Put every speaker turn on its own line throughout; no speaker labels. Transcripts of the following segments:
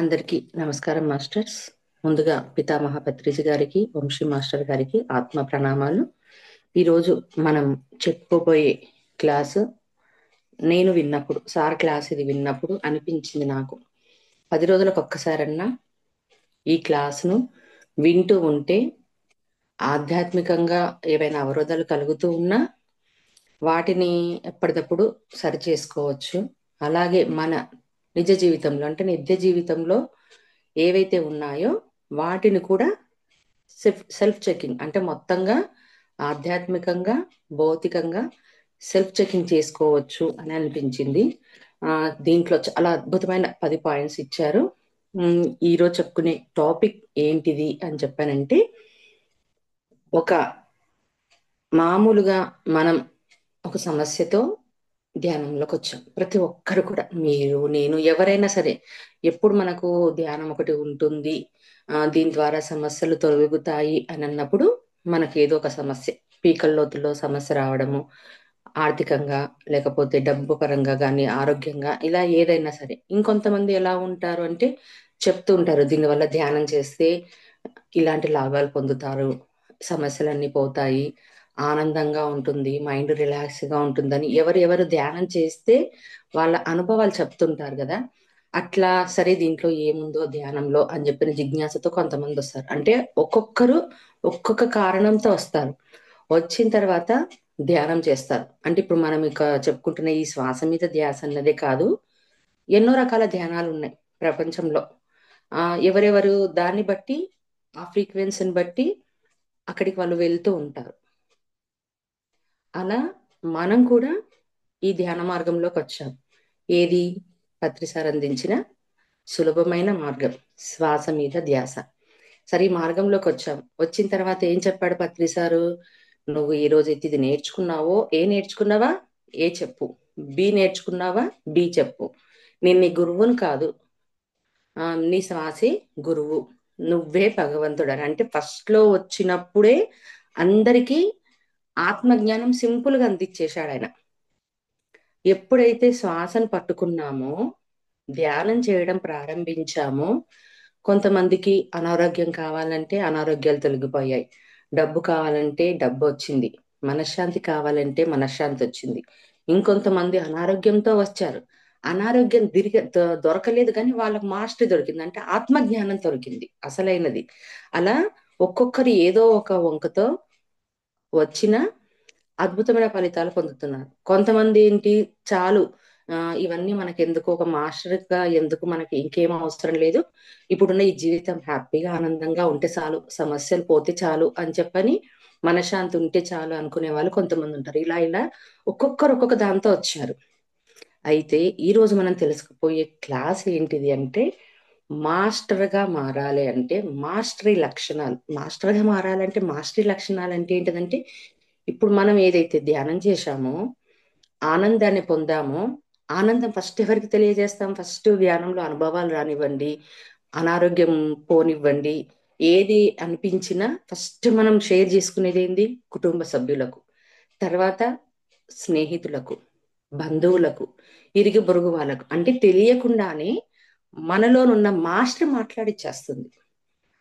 అందరికీ నమస్కారం మాస్టర్స్. ముందుగా పితామహ పత్రిజీ గారికి, వంశీ మాస్టర్ గారికి ఆత్మ ప్రణామాలు. ఈరోజు మనం చెప్పుకోబోయే క్లాసు నేను విన్నప్పుడు, సార్ క్లాస్ ఇది విన్నప్పుడు అనిపించింది నాకు, 10 రోజులకు ఒక్కసారన్నా ఈ క్లాసును వింటూ ఉంటే ఆధ్యాత్మికంగా ఏవైనా అవరోధాలు కలుగుతూ ఉన్నా వాటిని ఎప్పటికప్పుడు సరి చేసుకోవచ్చు. అలాగే మన నిజ జీవితంలో అంటే నిత్య జీవితంలో ఏవైతే ఉన్నాయో వాటిని కూడా సెల్ఫ్ చెకింగ్ అంటే మొత్తంగా ఆధ్యాత్మికంగా భౌతికంగా సెల్ఫ్ చెకింగ్ చేసుకోవచ్చు అని అనిపించింది. దీంట్లో చాలా అద్భుతమైన 10 పాయింట్స్ ఇచ్చారు. ఈరోజు చెప్పుకునే టాపిక్ ఏంటిది అని చెప్పానంటే, ఒక మామూలుగా మనం ఒక సమస్యతో ధ్యానంలోకి వచ్చాం. ప్రతి ఒక్కరు కూడా, మీరు నేను ఎవరైనా సరే, ఎప్పుడు మనకు ధ్యానం ఒకటి ఉంటుంది, దీని ద్వారా సమస్యలు తొలగుతాయి అని అన్నప్పుడు మనకి ఏదో ఒక సమస్య, పీకల్లోతులో సమస్య రావడము, ఆర్థికంగా లేకపోతే డబ్బు పరంగా కానీ ఆరోగ్యంగా ఇలా ఏదైనా సరే. ఇంకొంతమంది ఎలా ఉంటారు అంటే చెప్తూ ఉంటారు, దీనివల్ల ధ్యానం చేస్తే ఇలాంటి లాభాలు పొందుతారు, సమస్యలన్నీ పోతాయి, ఆనందంగా ఉంటుంది, మైండ్ రిలాక్స్ గా ఉంటుందని ఎవరు ధ్యానం చేస్తే వాళ్ళ అనుభవాలు చెప్తుంటారు కదా. అట్లా సరే దీంట్లో ఏముందో ధ్యానంలో అని చెప్పిన జిజ్ఞాసతో కొంతమంది వస్తారు. అంటే ఒక్కొక్కరు ఒక్కొక్క కారణంతో వస్తారు. వచ్చిన తర్వాత ధ్యానం చేస్తారు. అంటే ఇప్పుడు మనం ఇక చెప్పుకుంటున్న ఈ శ్వాస మీద ధ్యాస అన్నదే కాదు, ఎన్నో రకాల ధ్యానాలు ఉన్నాయి ప్రపంచంలో. ఎవరెవరు దాన్ని బట్టి, ఆ ఫ్రీక్వెన్సీని బట్టి అక్కడికి వాళ్ళు వెళ్తూ ఉంటారు. అలా మనం కూడా ఈ ధ్యాన మార్గంలోకి వచ్చాం. ఏది? పత్రిసార్ అందించిన సులభమైన మార్గం, శ్వాస మీద ధ్యాస. సరే, ఈ మార్గంలోకి వచ్చాం. వచ్చిన తర్వాత ఏం చెప్పాడు పత్రిసారు? నువ్వు ఈ రోజైతే ఇది నేర్చుకున్నావో, ఏ నేర్చుకున్నావా ఏ చెప్పు, బి నేర్చుకున్నావా బి చెప్పు. నేను నీ గురువుని కాదు, నీ శ్వాసే గురువు, నువ్వే భగవంతుడు అని. అంటే ఫస్ట్ లో వచ్చినప్పుడే అందరికీ ఆత్మజ్ఞానం సింపుల్ గా అందించేశాడు ఆయన. ఎప్పుడైతే శ్వాసను పట్టుకున్నామో, ధ్యానం చేయడం ప్రారంభించామో, కొంతమందికి అనారోగ్యం కావాలంటే అనారోగ్యాలు తొలగిపోయాయి, డబ్బు కావాలంటే డబ్బు వచ్చింది, మనశ్శాంతి కావాలంటే మనశ్శాంతి వచ్చింది. ఇంకొంతమంది అనారోగ్యంతో వచ్చారు, అనారోగ్యం దొరకలేదు కానీ వాళ్ళకి మాస్టరీ దొరికింది, అంటే ఆత్మజ్ఞానం దొరికింది అసలైనది. అలా ఒక్కొక్కరు ఏదో ఒక వంకతో వచ్చిన అద్భుతమైన ఫలితాలు పొందుతున్నారు. కొంతమంది ఏంటి, చాలు ఇవన్నీ మనకి ఎందుకు, ఒక మాస్టర్ గా ఎందుకు, మనకి ఇంకేం అవసరం లేదు, ఇప్పుడున్న ఈ జీవితం హ్యాపీగా ఆనందంగా ఉంటే చాలు, సమస్యలు పోతే చాలు అని చెప్పని, మనశ్శాంతి ఉంటే చాలు అనుకునే వాళ్ళు కొంతమంది ఉంటారు. ఇలా ఇలా ఒక్కొక్కరు ఒక్కొక్క దాంతో వచ్చారు. అయితే ఈ రోజు మనం తెలుసుకుపోయే క్లాస్ ఏంటిది అంటే, మాస్టర్ గా మారాలి అంటే మాస్టరీ లక్షణాలు. మాస్టర్ గా మారాలంటే మాస్టరీ లక్షణాలు అంటే ఏంటిదంటే, ఇప్పుడు మనం ఏదైతే ధ్యానం చేశామో, ఆనందాన్ని పొందామో, ఆనందం ఫస్ట్ ఎవరికి తెలియజేస్తాం? ఫస్ట్ ధ్యానంలో అనుభవాలు రానివ్వండి, అనారోగ్యం పోనివ్వండి, ఏది అనిపించినా ఫస్ట్ మనం షేర్ చేసుకునేది ఏంది? కుటుంబ సభ్యులకు, తర్వాత స్నేహితులకు, బంధువులకు, ఇరుగు పొరుగు వాళ్ళకు. అంటే తెలియకుండానే మనలోనున్న మాస్టర్ మాట్లాడిచ్చేస్తుంది.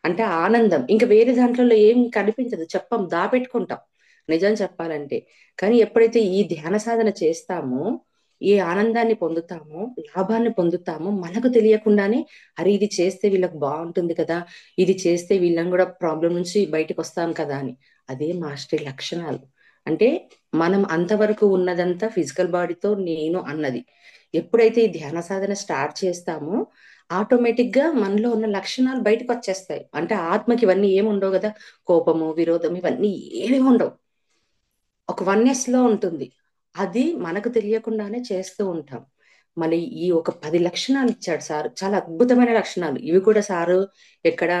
అంటే ఆనందం ఇంకా వేరే దాంట్లో ఏం కనిపించదు, చెప్పం, దాపెట్టుకుంటాం నిజం చెప్పాలంటే. కానీ ఎప్పుడైతే ఈ ధ్యాన సాధన చేస్తామో, ఈ ఆనందాన్ని పొందుతామో, లాభాన్ని పొందుతామో, మనకు తెలియకుండానే అరే ఇది చేస్తే వీళ్ళకి బాగుంటుంది కదా, ఇది చేస్తే వీళ్ళని కూడా ప్రాబ్లం నుంచి బయటకు వస్తాం కదా అని. అదే మాస్టరీ లక్షణాలు. అంటే మనం అంతవరకు ఉన్నదంతా ఫిజికల్ బాడీతో నేను అన్నది. ఎప్పుడైతే ఈ ధ్యాన సాధన స్టార్ట్ చేస్తామో ఆటోమేటిక్ గా మనలో ఉన్న లక్షణాలు బయటకు వచ్చేస్తాయి. అంటే ఆత్మకి ఇవన్నీ ఏమి ఉండవు కదా, కోపము విరోధం ఇవన్నీ ఏమి ఉండవు, ఒక వన్నెస్ లో ఉంటుంది. అది మనకు తెలియకుండానే చేస్తూ ఉంటాం. మళ్ళీ ఈ ఒక 10 లక్షణాలు ఇచ్చాడు సార్, చాలా అద్భుతమైన లక్షణాలు. ఇవి కూడా సారు ఎక్కడ,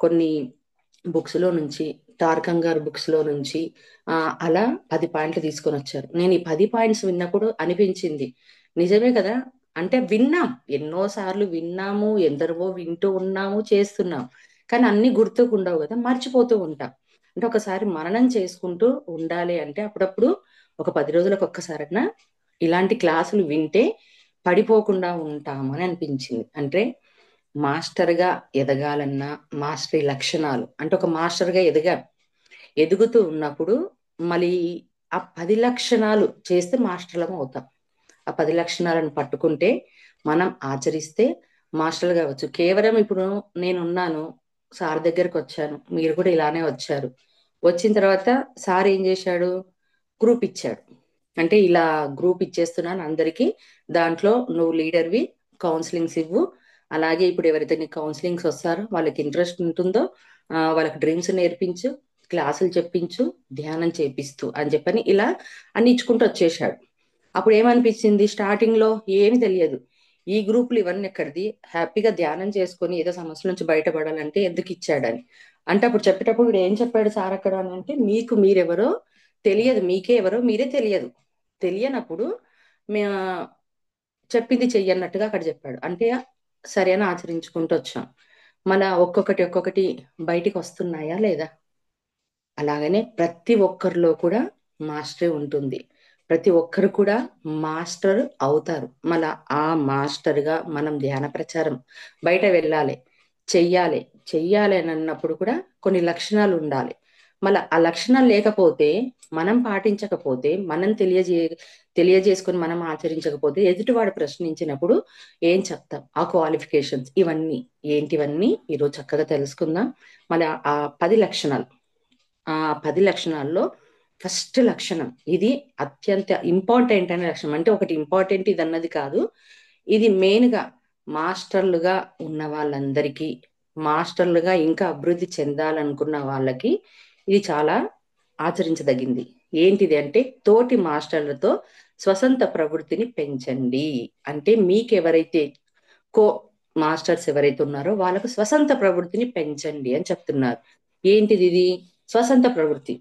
కొన్ని బుక్స్ లో నుంచి, టార్కం గారు బుక్స్ లో నుంచి ఆ అలా 10 పాయింట్లు తీసుకొని వచ్చారు. నేను ఈ 10 పాయింట్స్ విన్నప్పుడు అనిపించింది, నిజమే కదా. అంటే విన్నాం, ఎన్నో సార్లు విన్నాము, ఎందరో వింటూ ఉన్నాము, చేస్తున్నాం, కానీ అన్ని గుర్తుకు ఉండవు కదా, మర్చిపోతూ ఉంటాం. అంటే ఒకసారి మననం చేసుకుంటూ ఉండాలి అంటే అప్పుడప్పుడు ఒక 10 రోజులకు ఒక్కసారన్నా ఇలాంటి క్లాసులు వింటే పడిపోకుండా ఉంటామని అనిపించింది. అంటే మాస్టర్గా ఎదగాలన్నా మాస్టరీ లక్షణాలు అంటే ఒక మాస్టర్గా ఎదుగుతూ ఉన్నప్పుడు మళ్ళీ ఆ 10 లక్షణాలు చేస్తే మాస్టర్లం అవుతాం. ఆ 10 లక్షణాలను పట్టుకుంటే మనం ఆచరిస్తే మాస్టర్లు కావచ్చు. కేవలం ఇప్పుడు నేనున్నాను, సార్ దగ్గరకు వచ్చాను, మీరు కూడా ఇలానే వచ్చారు. వచ్చిన తర్వాత సార్ ఏం చేశాడు? గ్రూప్ ఇచ్చాడు. అంటే ఇలా గ్రూప్ ఇచ్చేస్తున్నాను అందరికీ, దాంట్లో నువ్వు లీడర్వి, కౌన్సిలింగ్స్ ఇవ్వు. అలాగే ఇప్పుడు ఎవరైతే నీకు కౌన్సిలింగ్స్ వస్తారో వాళ్ళకి ఇంట్రెస్ట్ ఉంటుందో వాళ్ళకి డ్రీమ్స్ నేర్పించు, క్లాసులు చెప్పించు, ధ్యానం చేపిస్తూ అని చెప్పని ఇలా అన్ని ఇచ్చుకుంటూ వచ్చేసాడు. అప్పుడు ఏమనిపించింది? స్టార్టింగ్ లో ఏమి తెలియదు, ఈ గ్రూపులు ఇవన్నీ ఎక్కడిది, హ్యాపీగా ధ్యానం చేసుకొని ఏదో సమస్య నుంచి బయటపడాలంటే ఎందుకు ఇచ్చాడని. అంటే అప్పుడు చెప్పేటప్పుడు వీడు ఏం చెప్పాడు సార్ అక్కడ అని అంటే, మీకు మీరెవరో తెలియదు, మీకే ఎవరో మీరే తెలియదు. తెలియనప్పుడు మే చెప్పింది చెయ్యన్నట్టుగా అక్కడ చెప్పాడు. అంటే సరే అని ఆచరించుకుంటూ వచ్చాం. మన ఒక్కొక్కటి ఒక్కొక్కటి బయటికి వస్తున్నాయా లేదా? అలాగనే ప్రతి ఒక్కరిలో కూడా మాస్టరే ఉంటుంది. ప్రతి ఒక్కరు కూడా మాస్టర్ అవుతారు. మళ్ళా ఆ మాస్టర్గా మనం ధ్యాన ప్రచారం బయట వెళ్ళాలి, చెయ్యాలి. చెయ్యాలి అని అన్నప్పుడు కూడా కొన్ని లక్షణాలు ఉండాలి. మళ్ళీ ఆ లక్షణాలు లేకపోతే, మనం పాటించకపోతే, మనం తెలియజేసుకొని మనం ఆచరించకపోతే ఎదుటివాడు ప్రశ్నించినప్పుడు ఏం చెప్తాం? ఆ క్వాలిఫికేషన్స్ ఇవన్నీ ఏంటివన్నీ ఈరోజు చక్కగా తెలుసుకుందాం. మళ్ళీ ఆ 10 లక్షణాలు, ఆ 10 లక్షణాల్లో ఫస్ట్ లక్షణం ఇది అత్యంత ఇంపార్టెంట్ అనే లక్షణం. అంటే ఒకటి ఇంపార్టెంట్ ఇది అన్నది కాదు, ఇది మెయిన్ గా మాస్టర్లుగా ఉన్న వాళ్ళందరికీ, మాస్టర్లుగా ఇంకా అభివృద్ధి చెందాలనుకున్న వాళ్ళకి ఇది చాలా ఆచరించదగింది. ఏంటిది అంటే, తోటి మాస్టర్లతో స్వతంత్ర ప్రవృత్తిని పెంచండి. అంటే మీకు ఎవరైతే కో మాస్టర్స్ ఎవరైతే ఉన్నారో వాళ్ళకు స్వతంత్ర ప్రవృత్తిని పెంచండి అని చెప్తున్నారు. ఏంటిది ఇది? స్వతంత్ర ప్రవృత్తి.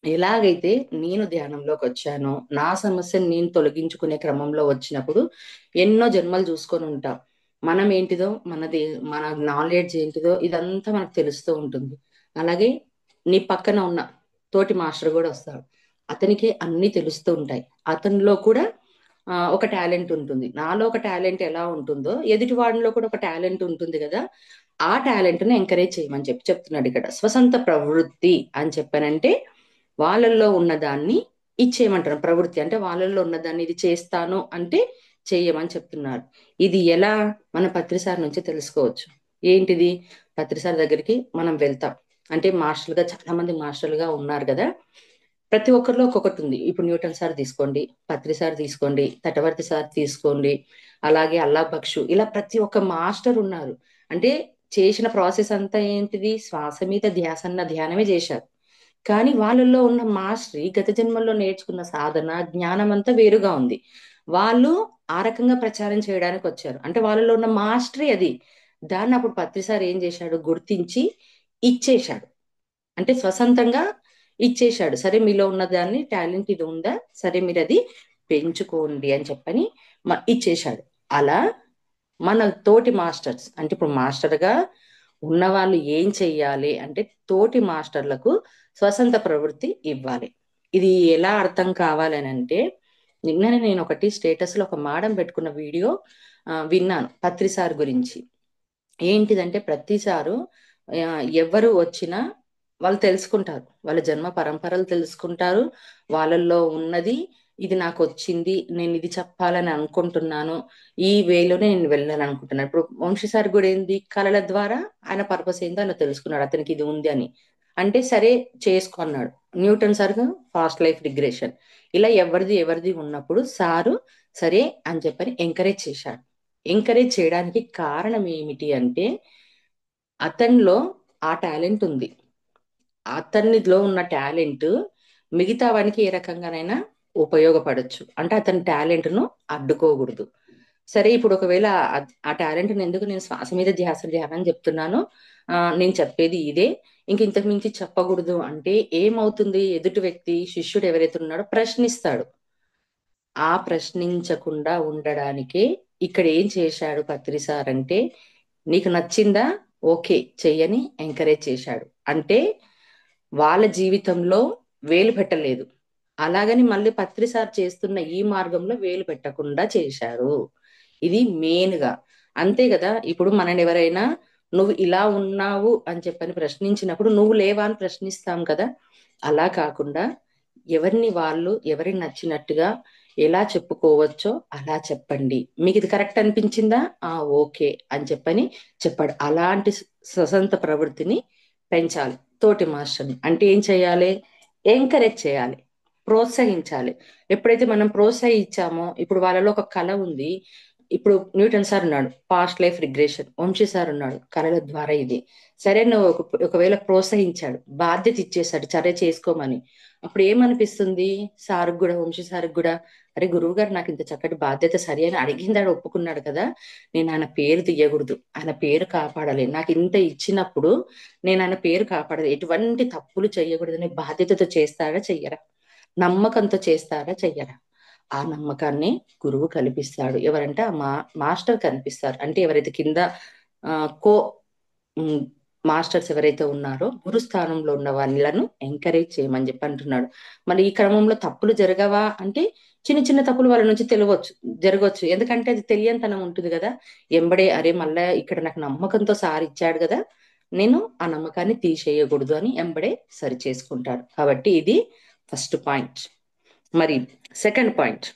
ఎలాగైతే నేను ధ్యానంలోకి వచ్చానో, నా సమస్యను నేను తొలగించుకునే క్రమంలో వచ్చినప్పుడు ఎన్నో జన్మలు చూసుకొని ఉంటాం. మనం ఏంటిదో, మన నాలెడ్జ్ ఏంటిదో ఇదంతా మనకు తెలుస్తూ ఉంటుంది. అలాగే నీ పక్కన ఉన్న తోటి మాస్టర్ కూడా వస్తాడు, అతనికి అన్ని తెలుస్తూ ఉంటాయి. అతనిలో కూడా ఒక టాలెంట్ ఉంటుంది. నాలో ఒక టాలెంట్ ఎలా ఉంటుందో ఎదుటి వాడిలో కూడా ఒక టాలెంట్ ఉంటుంది కదా. ఆ టాలెంట్ ని ఎంకరేజ్ చేయమని చెప్తున్నాడు ఇక్కడ. స్వతంత్ర ప్రవృత్తి అని చెప్పానంటే వాళ్ళల్లో ఉన్నదాన్ని ఇచ్చేయమంటారు. ప్రవృత్తి అంటే వాళ్ళల్లో ఉన్నదాన్ని ఇది చేస్తాను అంటే చెయ్యమని చెప్తున్నారు. ఇది ఎలా? మన పత్రిసారి నుంచి తెలుసుకోవచ్చు. ఏంటిది? పత్రిసారి దగ్గరికి మనం వెళ్తాం. అంటే మాస్టర్లుగా చాలా మంది మాస్టర్లుగా ఉన్నారు కదా. ప్రతి ఒక్కరిలో ఒక్కొక్కటి ఉంది. ఇప్పుడు న్యూటన్ సార్ తీసుకోండి, పత్రి సార్ తీసుకోండి, తటవర్తి సార్ తీసుకోండి, అలాగే అల్లా బక్షు, ఇలా ప్రతి ఒక్క మాస్టర్ ఉన్నారు. అంటే చేసిన ప్రాసెస్ అంతా ఏంటిది? శ్వాస మీద ధ్యాసన్న ధ్యానమే చేశారు. కానీ వాళ్ళల్లో ఉన్న మాస్టరీ గత జన్మల్లో నేర్చుకున్న సాధన జ్ఞానం అంతా వేరుగా ఉంది. వాళ్ళు ఆ రకంగా ప్రచారం చేయడానికి వచ్చారు. అంటే వాళ్ళలో ఉన్న మాస్టరీ అది. దాన్ని అప్పుడు పత్రిసారి ఏం చేశాడు? గుర్తించి ఇచ్చేశాడు. అంటే స్వతంత్రంగా ఇచ్చేశాడు. సరే మీలో ఉన్న దాన్ని టాలెంట్ ఇది ఉందా, సరే మీరు అది పెంచుకోండి అని చెప్పని ఇచ్చేశాడు. అలా మన తోటి మాస్టర్స్, అంటే ఇప్పుడు మాస్టర్గా ఉన్న వాళ్ళు ఏం చెయ్యాలి అంటే తోటి మాస్టర్లకు స్వతంత్ర ప్రవృత్తి ఇవ్వాలి. ఇది ఎలా అర్థం కావాలని అంటే, నిన్ననే నేను ఒకటి స్టేటస్ లో ఒక మాడం పెట్టుకున్న వీడియో విన్నాను పత్రిసార్ గురించి. ఏంటిదంటే ప్రతిసారు ఎవరు వచ్చినా వాళ్ళు తెలుసుకుంటారు, వాళ్ళ జన్మ పరంపరలు తెలుసుకుంటారు. వాళ్ళల్లో ఉన్నది ఇది నాకు వచ్చింది, నేను ఇది చెప్పాలని అనుకుంటున్నాను, ఈ వేలోనే నేను వెళ్ళాలని అనుకుంటున్నాను. ఇప్పుడు వంశీసారి కూడా ఏంది, కళల ద్వారా ఆయన పర్పస్ ఏందో ఆయన తెలుసుకున్నాడు, అతనికి ఇది ఉంది అని. అంటే సరే చేసుకున్నాడు. Newton sir fast life regression, ఇలా ఎవరిది ఎవరిది ఉన్నప్పుడు సారు సరే అని చెప్పని ఎంకరేజ్ చేశాడు. ఎంకరేజ్ చేయడానికి కారణం ఏమిటి అంటే, అతనిలో ఆ టాలెంట్ ఉంది. అతనిలో ఉన్న టాలెంట్ మిగతా వానికి ఏ రకంగానైనా ఉపయోగపడచ్చు. అంటే అతని టాలెంట్ ను అడ్డుకోకూడదు. సరే ఇప్పుడు ఒకవేళ ఆ టాలెంట్ ఎందుకు నేను శ్వాస మీద ధ్యానం చెప్తున్నాను, నేను చెప్పేది ఇదే, ఇంతకు మించి చెప్పకూడదు అంటే ఏమవుతుంది? ఎదుటి వ్యక్తి, శిష్యుడు ఎవరైతే ఉన్నాడో ప్రశ్నిస్తాడు. ఆ ప్రశ్నించకుండా ఉండడానికే ఇక్కడ ఏం చేశాడు పత్రి సార్ అంటే, నీకు నచ్చిందా, ఓకే చెయ్యని ఎంకరేజ్ చేశాడు. అంటే వాళ్ళ జీవితంలో వేలు పెట్టలేదు. అలాగని మళ్ళీ పత్రి సార్ చేస్తున్న ఈ మార్గంలో వేలు పెట్టకుండా చేశారు. ఇది మెయిన్ గా. అంతే కదా. ఇప్పుడు మనని ఎవరైనా నువ్వు ఇలా ఉన్నావు అని చెప్పని ప్రశ్నించినప్పుడు నువ్వు లేవా అని ప్రశ్నిస్తాం కదా. అలా కాకుండా ఎవరికి నచ్చినట్టుగా ఎలా చెప్పుకోవచ్చో అలా చెప్పండి. మీకు ఇది కరెక్ట్ అనిపించిందా, ఓకే అని చెప్పాడు. అలాంటి స్వతంత్ర ప్రవృత్తిని పెంచాలి తోటి మాస్టర్ని. అంటే ఏం చేయాలి? ఎంకరేజ్ చేయాలి, ప్రోత్సహించాలి. ఎప్పుడైతే మనం ప్రోత్సహించామో, ఇప్పుడు వాళ్ళలో ఒక కళ ఉంది. ఇప్పుడు న్యూటన్ సార్ ఉన్నాడు, past life regression. Vamshi sir ఉన్నాడు, కళల ద్వారా ఇది. సరే, నువ్వు ఒకవేళ ప్రోత్సహించాడు, బాధ్యత ఇచ్చేసాడు, సరే చేసుకోమని. అప్పుడు ఏమనిపిస్తుంది సార్కి కూడా, వంశీ సార్కి కూడా, అరే గురువు గారు నాకు ఇంత చక్కటి బాధ్యత సరి అని అడిగిందాడు, ఒప్పుకున్నాడు కదా, నేను ఆయన పేరు తీయకూడదు, ఆయన పేరు కాపాడాలి. నాకు ఇంత ఇచ్చినప్పుడు నేను ఆయన పేరు కాపాడాలి, ఎటువంటి తప్పులు చేయకూడదని బాధ్యతతో చేస్తాడా చెయ్యరా? నమ్మకంతో చేస్తారా చెయ్యరా? ఆ నమ్మకాన్ని గురువు కల్పిస్తాడు. ఎవరంటే ఆ మాస్టర్ కనిపిస్తారు. అంటే ఎవరైతే కింద ఆ, కో ఉమ్, మాస్టర్స్ ఎవరైతే ఉన్నారో గురు స్థానంలో ఉన్న వాళ్ళను ఎంకరేజ్ చేయమని అంటున్నాడు. మరి ఈ క్రమంలో తప్పులు జరగవా అంటే, చిన్న చిన్న తప్పులు వాళ్ళ నుంచి జరగవచ్చు. ఎందుకంటే అది తెలియనితనం ఉంటుంది కదా. ఎంబడే అరే మళ్ళా ఇక్కడ నాకు నమ్మకంతో సార్ ఇచ్చాడు కదా, నేను ఆ నమ్మకాన్ని తీసేయకూడదు అని ఎంబడే సరి చేసుకుంటాడు. కాబట్టి ఇది ఫస్ట్ పాయింట్. మరి సెకండ్ పాయింట్,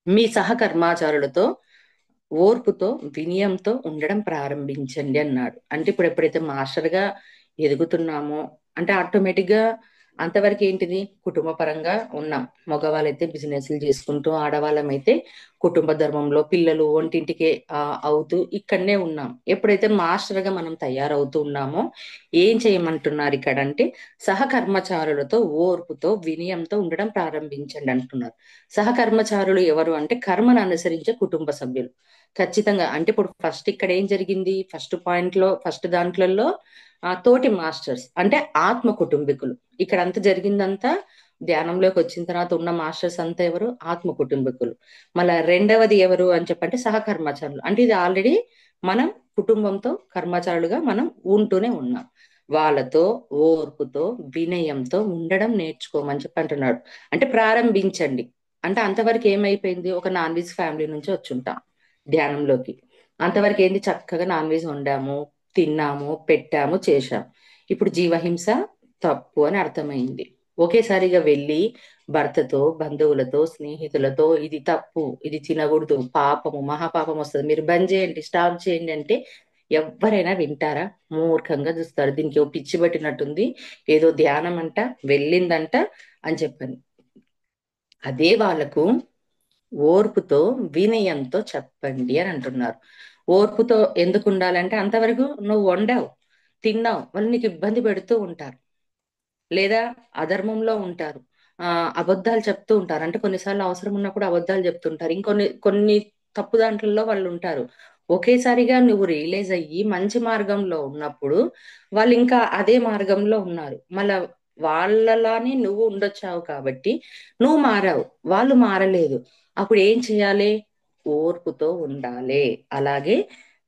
మీ సహకర్మాచారులతో ఓర్పుతో వినయంతో ఉండడం ప్రారంభించండి అన్నాడు. అంటే ఇప్పుడు ఎప్పుడైతే మాస్టర్గా ఎదుగుతున్నామో, అంటే ఆటోమేటిక్ గా అంతవరకు ఏంటిది, కుటుంబ పరంగా ఉన్నాం. మగవాళ్ళైతే బిజినెస్లు చేసుకుంటూ, ఆడవాళ్ళమైతే కుటుంబ ధర్మంలో పిల్లలు ఒంటింటికే అవుతూ ఇక్కడనే ఉన్నాం. ఎప్పుడైతే మాస్టర్ గా మనం తయారవుతూ ఉన్నామో, ఏం చేయమంటున్నారు ఇక్కడ అంటే, సహకర్మచారులతో ఓర్పుతో వినయంతో ఉండడం ప్రారంభించండి అంటున్నారు. సహకర్మచారులు ఎవరు అంటే, కర్మను అనుసరించే కుటుంబ సభ్యులు. ఖచ్చితంగా. అంటే ఇప్పుడు ఫస్ట్ ఇక్కడ ఏం జరిగింది, ఫస్ట్ పాయింట్ లో, ఫస్ట్ దాంట్లలో తోటి మాస్టర్స్ అంటే ఆత్మ కుటుంబీకులు. ఇక్కడ అంతా జరిగిందంతా ధ్యానంలోకి వచ్చిన తర్వాత ఉన్న మాస్టర్స్ అంతా ఎవరు? ఆత్మ కుటుంబీకులు. మళ్ళా రెండవది ఎవరు అని చెప్పంటే సహకర్మచారులు. అంటే ఇది ఆల్రెడీ మనం కుటుంబంతో కర్మచారులుగా మనం ఉంటూనే ఉన్నాం. వాళ్ళతో ఓర్పుతో వినయంతో ఉండడం నేర్చుకోమని అంటున్నాడు. అంటే ప్రారంభించండి. అంటే అంతవరకు ఏమైపోయింది, ఒక నాన్ వెజ్ ఫ్యామిలీ నుంచి వచ్చుంటాం ధ్యానంలోకి. అంతవరకు ఏంది, చక్కగా నాన్ వెజ్ వండాము, తిన్నాము, పెట్టాము, చేశాము. ఇప్పుడు జీవహింస తప్పు అని అర్థమైంది. ఒకేసారిగా వెళ్ళి భర్తతో, బంధువులతో, స్నేహితులతో ఇది తప్పు, ఇది తినకూడదు, పాపము, మహాపాపం వస్తుంది, మీరు బంద్ చేయండి, స్టాప్ చేయండి అంటే ఎవరైనా వింటారా? మూర్ఖంగా చూస్తారు. దీనికి ఓ పిచ్చి పట్టినట్టుంది, ఏదో ధ్యానం అంట వెళ్ళిందంట అని చెప్పని. అదే వాళ్ళకు ఓర్పుతో వినయంతో చెప్పండి అని అంటున్నారు. ఓర్పుతో ఎందుకు ఉండాలంటే, అంతవరకు నువ్వు వండావు, తిన్నావు, వాళ్ళు నీకు ఇబ్బంది పెడుతూ ఉంటారు, లేదా అధర్మంలో ఉంటారు, అబద్ధాలు చెప్తూ ఉంటారు. అంటే కొన్నిసార్లు అవసరం ఉన్నప్పుడు అబద్ధాలు చెప్తుంటారు, ఇంకొన్ని కొన్ని తప్పు దాంట్లలో వాళ్ళు ఉంటారు. ఒకేసారిగా నువ్వు రియలైజ్ అయ్యి మంచి మార్గంలో ఉన్నప్పుడు వాళ్ళు ఇంకా అదే మార్గంలో ఉన్నారు. మళ్ళా వాళ్ళలానే నువ్వు ఉండొచ్చావు కాబట్టి నువ్వు మారావు, వాళ్ళు మారలేదు. అప్పుడు ఏం చేయాలి? ఓర్పుతో ఉండాలి, అలాగే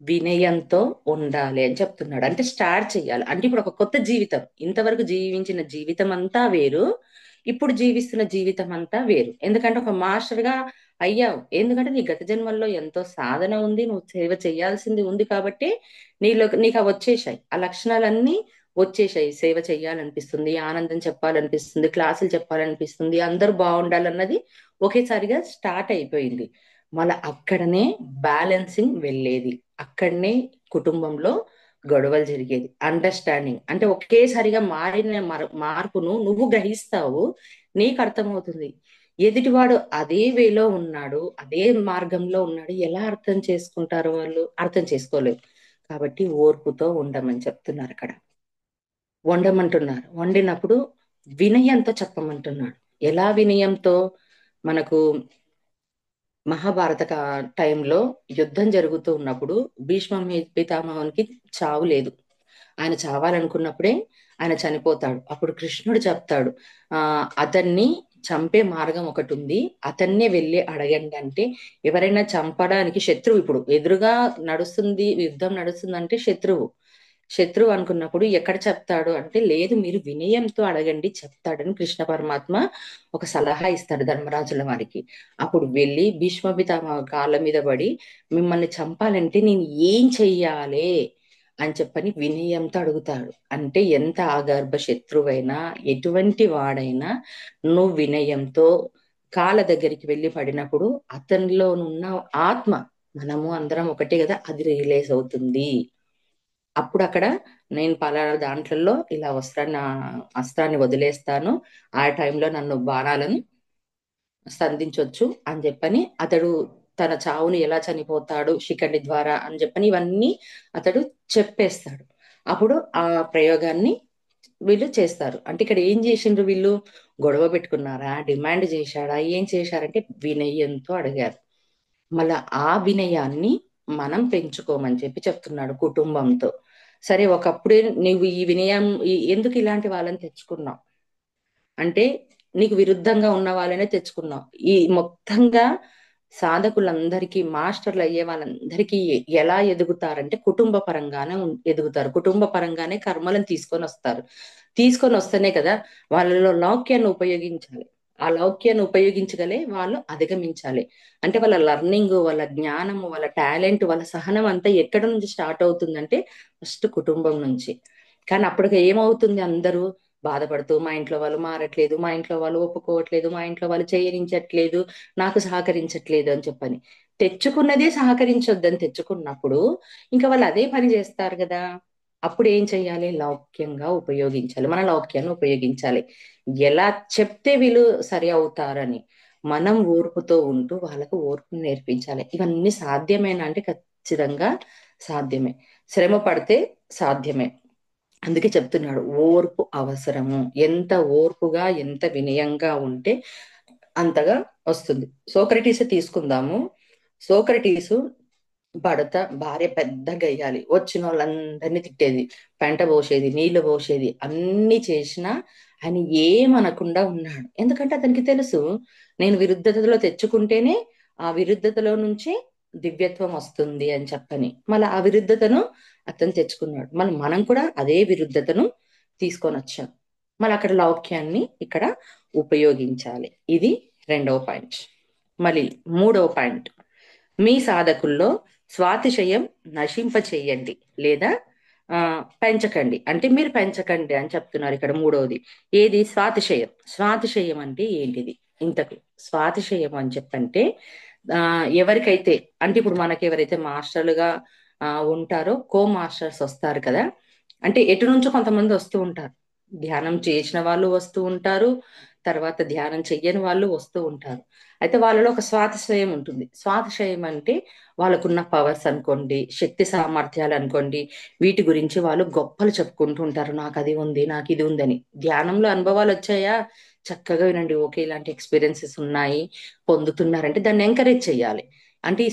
వినయంతో ఉండాలి అని చెప్తున్నాడు. అంటే స్టార్ట్ చేయాలి. అంటే ఇప్పుడు ఒక కొత్త జీవితం, ఇంతవరకు జీవించిన జీవితం అంతా వేరు, ఇప్పుడు జీవిస్తున్న జీవితం అంతా వేరు. ఎందుకంటే ఒక మాస్టర్ గా అయ్యావు, ఎందుకంటే నీ గత జన్మల్లో ఎంతో సాధన ఉంది, నువ్వు సేవ చేయాల్సింది ఉంది కాబట్టి నీకు అవి వచ్చేసాయి, ఆ లక్షణాలన్నీ వచ్చేసాయి. సేవ చెయ్యాలనిపిస్తుంది, ఆనందం చెప్పాలనిపిస్తుంది, క్లాసులు చెప్పాలనిపిస్తుంది, అందరూ బాగుండాలన్నది ఒకేసారిగా స్టార్ట్ అయిపోయింది. మళ్ళీ అక్కడనే బ్యాలెన్సింగ్ వెళ్ళేది, అక్కడనే కుటుంబంలో గొడవలు జరిగేది. అండర్స్టాండింగ్ అంటే ఒకేసారిగా మారిన మార్పును నువ్వు గ్రహిస్తావు, నీకు అర్థమవుతుంది. ఎదుటివాడు అదే వేలో ఉన్నాడు, అదే మార్గంలో ఉన్నాడు, ఎలా అర్థం చేసుకుంటారు? వాళ్ళు అర్థం చేసుకోలేరు. కాబట్టి ఓర్పుతో ఉండమని చెప్తున్నారు అక్కడ. వండమంటున్నారు, వండినప్పుడు వినయంతో చెప్పమంటున్నాడు. ఎలా వినయంతో? మనకు మహాభారత టైంలో యుద్ధం జరుగుతూ ఉన్నప్పుడు భీష్మ పితామహునికి చావు లేదు. ఆయన చావాలనుకున్నప్పుడే ఆయన చనిపోతాడు. అప్పుడు కృష్ణుడు చెప్తాడు, అతన్ని చంపే మార్గం ఒకటి ఉంది, అతన్నే వెళ్ళి అడగండి అంటే. ఎవరైనా చంపడానికి శత్రువు ఇప్పుడు ఎదురుగా నడుస్తుంది, యుద్ధం నడుస్తుందంటే శత్రువు. శత్రువు అనుకున్నప్పుడు ఎక్కడ చెప్తాడు అంటే, లేదు మీరు వినయంతో అడగండి చెప్తాడని కృష్ణ పరమాత్మ ఒక సలహా ఇస్తాడు ధర్మరాజుల వారికి. అప్పుడు వెళ్ళి భీష్మ పితామహ కాళ్ళ మీద పడి, మిమ్మల్ని చంపాలంటే నేను ఏం చెయ్యాలి అని చెప్పని వినయంతో అడుగుతాడు. అంటే ఎంత ఆగర్భ శత్రువైనా, ఎటువంటి వాడైనా నువ్వు వినయంతో కాళ్ళ దగ్గరికి వెళ్ళి పడినప్పుడు అతనిలోనున్న ఆత్మ, మనము అందరం ఒకటే కదా, అది రియలైజ్ అవుతుంది. అప్పుడు అక్కడ నేను పలానా దాంట్లలో ఇలా అస్త్రాన్ని వదిలేస్తాను, ఆ టైంలో నన్ను బాణాలను సంధించొచ్చు అని చెప్పని అతడు తన చావుని ఎలా చనిపోతాడు శిఖండి ద్వారా అని చెప్పని ఇవన్నీ అతడు చెప్పేస్తాడు. అప్పుడు ఆ ప్రయోగాన్ని వీళ్ళు చేస్తారు. అంటే ఇక్కడ ఏం చేసిండ్రు వీళ్ళు? గొడవ పెట్టుకున్నారా, డిమాండ్ చేశాడా, ఏం చేశారంటే వినయంతో అడిగారు. మళ్ళా ఆ వినయాన్ని మనం పెంచుకోమని చెప్పి చెప్తున్నాడు కుటుంబంతో. సరే, ఒకప్పుడే నువ్వు ఈ వినయం ఎందుకు ఇలాంటి వాళ్ళని తెచ్చుకున్నావు అంటే, నీకు విరుద్ధంగా ఉన్న వాళ్ళనే తెచ్చుకున్నావు. ఈ మొత్తంగా సాధకులందరికీ, మాస్టర్లు అయ్యే వాళ్ళందరికీ ఎలా ఎదుగుతారంటే కుటుంబ పరంగానే ఎదుగుతారు. కుటుంబ పరంగానే కర్మలను తీసుకొని వస్తారు. తీసుకొని వస్తేనే కదా వాళ్ళలో లౌక్యాన్ని ఉపయోగించాలి. ఆ లౌక్యాన్ని ఉపయోగించగలే వాళ్ళు అధిగమించాలి. అంటే వాళ్ళ లర్నింగ్, వాళ్ళ జ్ఞానము, వాళ్ళ టాలెంట్, వాళ్ళ సహనం అంతా ఎక్కడ నుంచి స్టార్ట్ అవుతుందంటే ఫస్ట్ కుటుంబం నుంచి. కానీ అప్పటికి ఏమవుతుంది? అందరూ బాధపడుతూ, మా ఇంట్లో వాళ్ళు మారట్లేదు, మా ఇంట్లో వాళ్ళు ఒప్పుకోవట్లేదు, మా ఇంట్లో వాళ్ళు చేయనించట్లేదు, నాకు సహకరించట్లేదు అని చెప్పని తెచ్చుకున్నదే సహకరించొద్దని తెచ్చుకున్నప్పుడు ఇంకా వాళ్ళు అదే పని చేస్తారు కదా. అప్పుడు ఏం చెయ్యాలి? లౌక్యంగా ఉపయోగించాలి, మన లౌక్యాన్ని ఉపయోగించాలి. ఎలా చెప్తే వీళ్ళు సరి అవుతారని మనం ఓర్పుతో ఉంటూ వాళ్ళకు ఓర్పు నేర్పించాలి. ఇవన్నీ సాధ్యమేనా అంటే ఖచ్చితంగా సాధ్యమే. శ్రమ పడితే సాధ్యమే. అందుకే చెప్తున్నాడు ఓర్పు అవసరము. ఎంత ఓర్పుగా, ఎంత వినయంగా ఉంటే అంతగా వస్తుంది. సోక్రటీస్ తీసుకుందాము. సోక్రటీసు భార్య పెద్ద గయ్యాలి, వచ్చిన వాళ్ళందరినీ తిట్టేది, పెంట పోసేది, నీళ్లు పోసేది, అన్ని చేసినా ఆయన ఏమనకుండా ఉన్నాడు. ఎందుకంటే అతనికి తెలుసు, నేను విరుద్ధతలో తెచ్చుకుంటేనే ఆ విరుద్ధతలో నుంచి దివ్యత్వం వస్తుంది అని చెప్పని. మళ్ళీ ఆ విరుద్ధతను అతను తెచ్చుకున్నాడు. మళ్ళీ మనం కూడా అదే విరుద్ధతను తీసుకొని వచ్చాం. మళ్ళీ అక్కడ లౌక్యాన్ని ఇక్కడ ఉపయోగించాలి. ఇది రెండవ పాయింట్. మళ్ళీ మూడవ పాయింట్, మీ సాధకుల్లో స్వాతిశయం నశింప చెయ్యండి లేదా ఆ పెంచకండి. అంటే మీరు పెంచకండి అని చెప్తున్నారు ఇక్కడ మూడవది. ఏది? స్వాతిశయం. స్వాతిశయం అంటే ఏంటిది? ఇంతకు స్వాతిశయం అని చెప్పంటే ఆ ఎవరికైతే, అంటే ఇప్పుడు మనకి ఎవరైతే మాస్టర్లుగా ఉంటారో కో మాస్టర్స్ వస్తారు కదా. అంటే ఎటు నుంచో కొంతమంది వస్తూ ఉంటారు. ధ్యానం చేసిన వాళ్ళు వస్తూ ఉంటారు, తర్వాత ధ్యానం చెయ్యని వాళ్ళు వస్తూ ఉంటారు. అయితే వాళ్ళలో ఒక స్వాతిశయం ఉంటుంది. స్వాతిశయం అంటే వాళ్ళకున్న పవర్స్ అనుకోండి, శక్తి సామర్థ్యాలు అనుకోండి, వీటి గురించి వాళ్ళు గొప్పలు చెప్పుకుంటూ ఉంటారు. నాకు అది ఉంది, నాకు ఇది ఉందని. ధ్యానంలో అనుభవాలు వచ్చాయా? చక్కగా వినండి. ఓకే, ఇలాంటి ఎక్స్పీరియన్సెస్ ఉన్నాయి, పొందుతున్నారంటే దాన్ని ఎంకరేజ్ చేయాలి. అంటే ఈ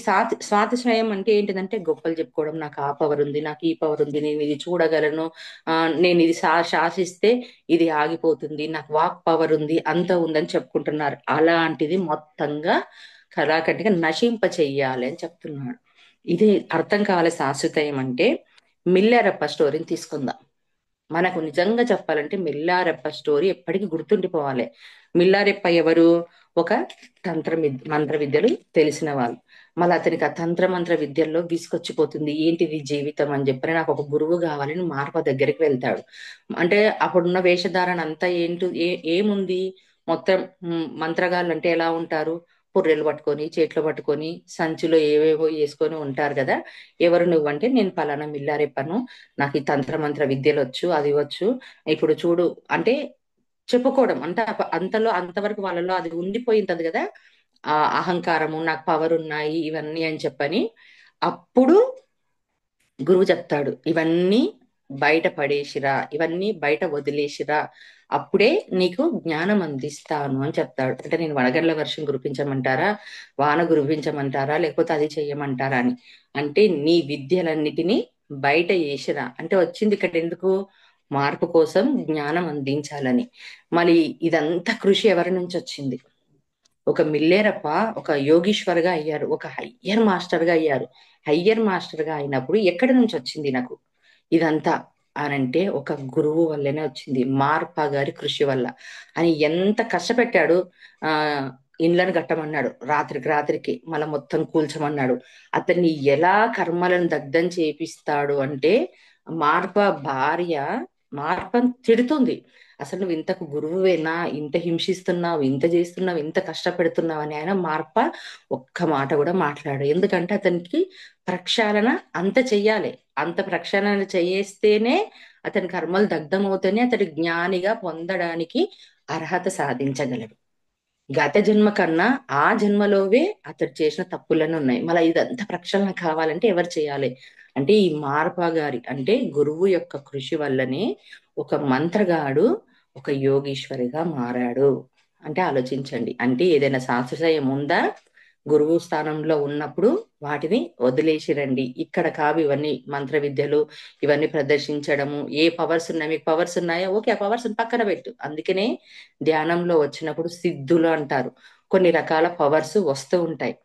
స్వాతిశయం అంటే ఏంటిదంటే గొప్పలు చెప్పుకోవడం. నాకు ఆ పవర్ ఉంది, నాకు ఈ పవర్ ఉంది, నేను ఇది చూడగలను, నేను ఇది శాసిస్తే ఇది ఆగిపోతుంది, నాకు వాక్ పవర్ ఉంది, అంత ఉందని చెప్పుకుంటున్నారు. అలాంటిది మొత్తంగా కళాఖండిగా నశింప చెయ్యాలి అని చెప్తున్నాడు. ఇది అర్థం కావాలి. శాశ్వతయం అంటే మిల్లెరప్ప స్టోరీని తీసుకుందాం. మనకు నిజంగా చెప్పాలంటే మిల్లారెప్ప స్టోరీ ఎప్పటికీ గుర్తుండిపోవాలి. మిల్లారెప్ప ఎవరు? ఒక మంత్ర విద్యలు తెలిసిన వాళ్ళు. మళ్ళీ అతనికి ఆ తంత్ర మంత్ర విద్యల్లో విసుకొచ్చిపోతుంది. ఏంటిది జీవితం అని చెప్పని, నాకు ఒక గురువు కావాలని మార్ప దగ్గరికి వెళ్తాడు. అంటే అప్పుడున్న వేషధారణ అంతా ఏముంది మొత్తం. మంత్రగాళ్ళు అంటే ఎలా ఉంటారు? పుర్రెలు పట్టుకొని, చేతులు పట్టుకొని, సంచిలో ఏవేవో వేసుకొని ఉంటారు కదా. ఎవరు నువ్వంటే, నేను పలానా మిల్లారెప్పను, నాకు ఈ తంత్ర మంత్ర విద్యలు వచ్చు, అది వచ్చు, ఇప్పుడు చూడు అంటే చెప్పుకోవడం. అంటే అంతలో అంతవరకు వాళ్ళలో అది ఉండిపోయింటది కదా, ఆ అహంకారము, నాకు పవర్ ఉన్నాయి ఇవన్నీ అని చెప్పని. అప్పుడు గురువు చెప్తాడు, ఇవన్నీ బయట పడేసిరా, ఇవన్నీ బయట వదిలేసిరా, అప్పుడే నీకు జ్ఞానం అందిస్తాను అని చెప్తాడు. అంటే నేను వడగండ్ల వర్షం కురిపించమంటారా, వాన కురిపించమంటారా, లేకపోతే అది చెయ్యమంటారా అని. అంటే నీ విద్యలన్నిటినీ బయట వేసిరా అంటే వచ్చింది ఇక్కడ ఎందుకు? మార్పు కోసం, జ్ఞానం అందించాలని. మరి ఇదంతా కృషి ఎవరి నుంచి వచ్చింది? ఒక మిల్లేరప్ప ఒక యోగీశ్వర్ గా అయ్యారు, ఒక హయ్యర్ మాస్టర్ గా అయ్యారు. హయ్యర్ మాస్టర్ గా అయినప్పుడు ఎక్కడి నుంచి వచ్చింది నాకు ఇదంతా? అనంటే ఒక గురువు వల్లనే వచ్చింది, మార్ప గారి కృషి వల్ల. అని ఎంత కష్టపెట్టాడు. ఆ ఇండ్లను కట్టమన్నాడు, రాత్రికి రాత్రికి మళ్ళీ మొత్తం కూల్చమన్నాడు. అతన్ని ఎలా కర్మలను దగ్ధం చేపిస్తాడు అంటే, మార్ప భార్య మార్పని తిడుతుంది. అసలు నువ్వు ఇంతకు గురువువేనా, ఇంత హింసిస్తున్నావు, ఇంత చేస్తున్నావు, ఇంత కష్టపెడుతున్నావు అని. ఆయన మార్ప ఒక్క మాట కూడా మాట్లాడు. ఎందుకంటే అతనికి ప్రక్షాళన అంత చెయ్యాలి. అంత ప్రక్షాళన చేస్తేనే అతని కర్మలు దగ్ధమవుతేనే అతడి జ్ఞానిగా పొందడానికి అర్హత సాధించగలడు. గత జన్మ కన్నా ఆ జన్మలోవే అతడు చేసిన తప్పులను ఉన్నాయి. మళ్ళీ ఇదంతా ప్రక్షాళన కావాలంటే ఎవరు చేయాలి అంటే, ఈ మార్ప గారి అంటే గురువు యొక్క కృషి వల్లనే ఒక మంత్రగాడు ఒక యోగీశ్వరిగా మారాడు. అంటే ఆలోచించండి, అంటే ఏదైనా శాస్త్రశయం ఉందా? గురువు స్థానంలో ఉన్నప్పుడు వాటిని వదిలేసి రండి. ఇక్కడ కావు ఇవన్నీ మంత్ర విద్యలు, ఇవన్నీ ప్రదర్శించడము. ఏ పవర్స్ ఉన్నాయి, మీకు పవర్స్ ఉన్నాయా, ఓకే, ఆ పవర్స్ పక్కన పెట్టు. అందుకనే ధ్యానంలో వచ్చినప్పుడు సిద్ధులు అంటారు. కొన్ని రకాల పవర్స్ వస్తూ ఉంటాయి.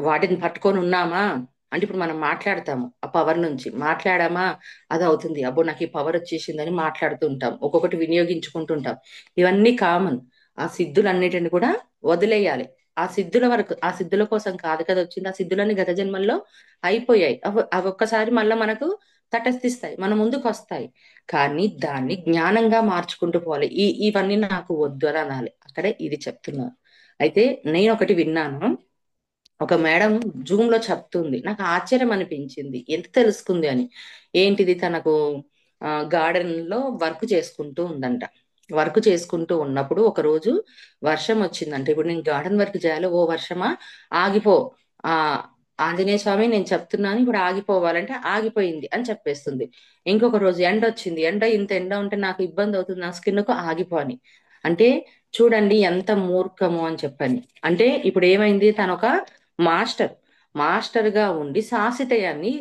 వాటిని పట్టుకొని ఉన్నామా అంటే, ఇప్పుడు మనం మాట్లాడతాము, ఆ పవర్ నుంచి మాట్లాడామా, అది అవుతుంది. అబ్బో నాకు ఈ పవర్ వచ్చేసిందని మాట్లాడుతూ ఉంటాం, ఒక్కొక్కటి వినియోగించుకుంటుంటాం. ఇవన్నీ కామన్. ఆ సిద్ధులన్నిటిని కూడా వదిలేయాలి. ఆ సిద్ధుల వరకు, ఆ సిద్ధుల కోసం కాదు కదా వచ్చింది. ఆ సిద్ధులన్నీ గత జన్మల్లో అయిపోయాయి. అవి ఒక్కసారి మళ్ళీ మనకు తటస్థిస్తాయి, మన ముందుకు వస్తాయి. కానీ దాన్ని జ్ఞానంగా మార్చుకుంటూ పోవాలి. ఇవన్నీ నాకు వద్దు అని అనాలి. అక్కడే ఇది చెప్తున్నాను. అయితే నేను ఒకటి విన్నాను. ఒక మేడం జూమ్ లో చెప్తుంది, నాకు ఆశ్చర్యం అనిపించింది, ఎంత తెలుసుకుంది అని. ఏంటిది, తనకు గార్డెన్ లో వర్క్ చేసుకుంటూ ఉందంట. వర్క్ చేసుకుంటూ ఉన్నప్పుడు ఒక రోజు వర్షం వచ్చిందంట. ఇప్పుడు నేను గార్డెన్ వర్క్ చేయాలి, ఓ వర్షమా ఆగిపో, ఆ ఆంజనేయ స్వామి నేను చెప్తున్నాను ఇప్పుడు ఆగిపోవాలంటే ఆగిపోయింది అని చెప్పేస్తుంది. ఇంకొక రోజు ఎండ వచ్చింది, ఎండ ఇంత ఎండ ఉంటే నాకు ఇబ్బంది అవుతుంది, నా స్కిన్ కు ఆగిపో అని. అంటే చూడండి ఎంత మూర్ఖము అని చెప్పని. అంటే ఇప్పుడు ఏమైంది, తను ఒక మాస్టర్ మాస్టర్ గా ఉండి శాశ్వతయాన్ని,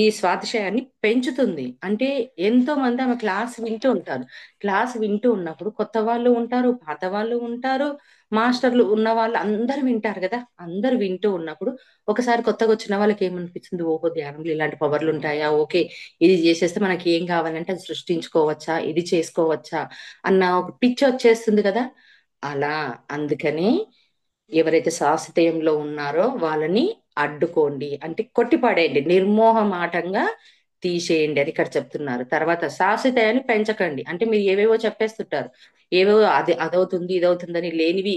ఈ స్వాతిశయాన్ని పెంచుతుంది. అంటే ఎంతో మంది ఆమె క్లాస్ వింటూ ఉంటారు. క్లాస్ వింటూ ఉన్నప్పుడు కొత్త వాళ్ళు ఉంటారు, పాత వాళ్ళు ఉంటారు, మాస్టర్లు ఉన్న వాళ్ళు అందరు వింటారు కదా. అందరు వింటూ ఉన్నప్పుడు ఒకసారి కొత్తగా వచ్చిన వాళ్ళకి ఏమనిపిస్తుంది, ఓహో ధ్యానంలో ఇలాంటి పవర్లు ఉంటాయా, ఓకే ఇది చేసేస్తే మనకి ఏం కావాలంటే అది సృష్టించుకోవచ్చా, ఇది చేసుకోవచ్చా అన్న ఒక పిచ్చి వచ్చేస్తుంది కదా. అలా అందుకనే ఎవరైతే శాశ్వతయంలో ఉన్నారో వాళ్ళని అడ్డుకోండి, అంటే కొట్టిపడేయండి, నిర్మోహమాటంగా తీసేయండి అని ఇక్కడ చెప్తున్నారు. తర్వాత శాశ్వతయాన్ని పెంచకండి, అంటే మీరు ఏవేవో చెప్పేస్తుంటారు. ఏవేవో అది అదవుతుంది ఇదవుతుందని లేనివి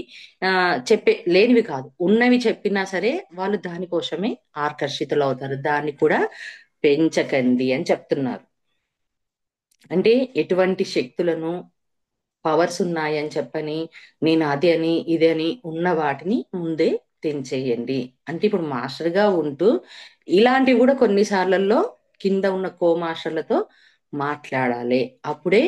లేనివి కాదు, ఉన్నవి చెప్పినా సరే వాళ్ళు దానికోసమే ఆకర్షితులు అవుతారు. దాన్ని కూడా పెంచకండి అని చెప్తున్నారు. అంటే ఎటువంటి శక్తులను, పవర్స్ ఉన్నాయని చెప్పని, నేను అది అని ఇది అని ఉన్న వాటిని ముందే తెంచేయండి. అంటే ఇప్పుడు మాస్టర్ గా ఉంటూ ఇలాంటివి కూడా కొన్నిసార్లలో కింద ఉన్న కో మాస్టర్లతో మాట్లాడాలి. అప్పుడే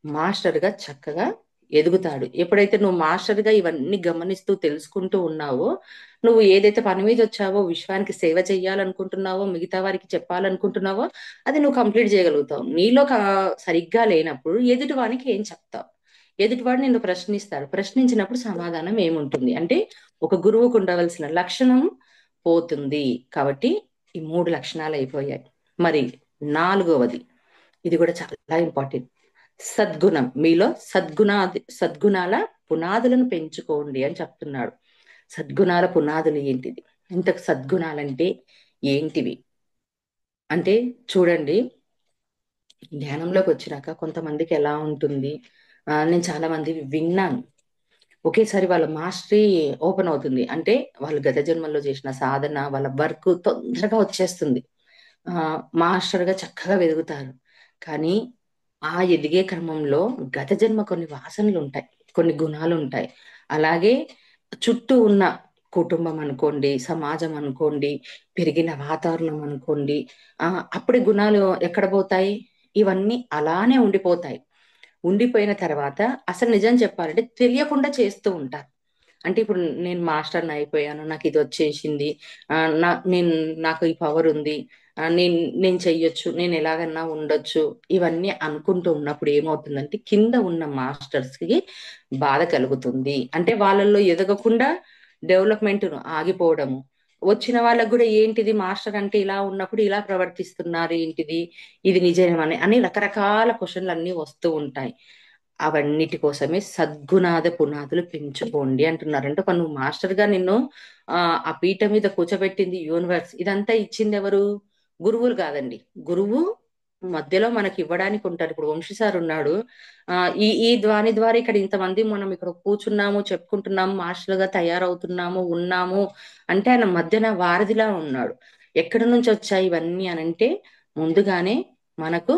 మాస్టర్ గా చక్కగా ఎదుగుతాడు. ఎప్పుడైతే నువ్వు మాస్టర్ గా ఇవన్నీ గమనిస్తూ తెలుసుకుంటూ ఉన్నావో, నువ్వు ఏదైతే పని మీద వచ్చావో, విశ్వానికి సేవ చెయ్యాలనుకుంటున్నావో, మిగతా వారికి చెప్పాలనుకుంటున్నావో అది నువ్వు కంప్లీట్ చేయగలుగుతావు. నీలో సరిగ్గా లేనప్పుడు ఎదుటి వానికి ఏం చెప్తావు? ఎదుటివాడు నిన్ను ప్రశ్నిస్తాడు, ప్రశ్నించినప్పుడు సమాధానం ఏముంటుంది అంటే, ఒక గురువుకు ఉండవలసిన లక్షణం పోతుంది. కాబట్టి ఈ 3 లక్షణాలు అయిపోయాయి. మరి నాలుగవది, ఇది కూడా చాలా ఇంపార్టెంట్, సద్గుణం. మీలో సద్గుణాల పునాదులను పెంచుకోండి అని చెప్తున్నాడు. సద్గుణాల పునాదులు ఏంటిది, ఇంతకు సద్గుణాలంటే ఏంటివి అంటే, చూడండి, ధ్యానంలోకి వచ్చినాక కొంతమందికి ఎలా ఉంటుంది, నేను చాలా మంది విన్నాను, ఒకేసారి వాళ్ళ మాస్టరీ ఓపెన్ అవుతుంది. అంటే వాళ్ళు గత జన్మల్లో చేసిన సాధన, వాళ్ళ వర్క్ తొందరగా వచ్చేస్తుంది. ఆ మాస్టర్ గా చక్కగా వెలుగుతారు. కానీ ఆ ఎదిగే క్రమంలో గత జన్మ కొన్ని వాసనలు ఉంటాయి, కొన్ని గుణాలు ఉంటాయి. అలాగే చుట్టూ ఉన్న కుటుంబం అనుకోండి, సమాజం అనుకోండి, పెరిగిన వాతావరణం అనుకోండి, ఆ అప్పుడే గుణాలు ఎక్కడ పోతాయి, ఇవన్నీ అలానే ఉండిపోతాయి. ఉండిపోయిన తర్వాత అసలు నిజం చెప్పాలంటే తెలియకుండా చేస్తూ ఉంటారు. అంటే ఇప్పుడు నేను మాస్టర్ని అయిపోయాను, నాకు ఇది వచ్చేసింది, నాకు ఈ పవర్ ఉంది, నేను చెయ్యొచ్చు, నేను ఎలాగన్నా ఉండొచ్చు, ఇవన్నీ అనుకుంటూ ఉన్నప్పుడు ఏమవుతుందంటే కింద ఉన్న మాస్టర్స్ కి బాధ కలుగుతుంది. అంటే వాళ్ళల్లో ఎదగకుండా డెవలప్మెంట్ ఆగిపోవడము, వచ్చిన వాళ్ళకు కూడా ఏంటిది మాస్టర్ అంటే ఇలా ఉన్నప్పుడు ఇలా ప్రవర్తిస్తున్నారు ఏంటిది, ఇది నిజమని అని రకరకాల క్వశ్చన్లు అన్ని వస్తూ ఉంటాయి. అవన్నిటి కోసమే సద్గుణాద పునాదులు పెంచుకోండి అంటున్నారు. అంటే ఒక నువ్వు మాస్టర్ గా నిన్ను ఆ ఆ పీఠ మీద కూర్చోబెట్టింది యూనివర్స్, ఇదంతా ఇచ్చింది ఎవరు? గురువులు కాదండి. గురువు మధ్యలో మనకి ఇవ్వడానికి ఉంటారు. ఇప్పుడు వంశీ సార్ ఉన్నాడు. ఈ ఈ ద్వాని ద్వారా ఇక్కడ ఇంతమంది మనం ఇక్కడ కూర్చున్నాము, చెప్పుకుంటున్నాము, మాస్టర్లుగా తయారవుతున్నాము, ఉన్నాము అంటే ఆయన మధ్యన వారధిలా ఉన్నాడు. ఎక్కడి నుంచి వచ్చాయి ఇవన్నీ అని అంటే ముందుగానే మనకు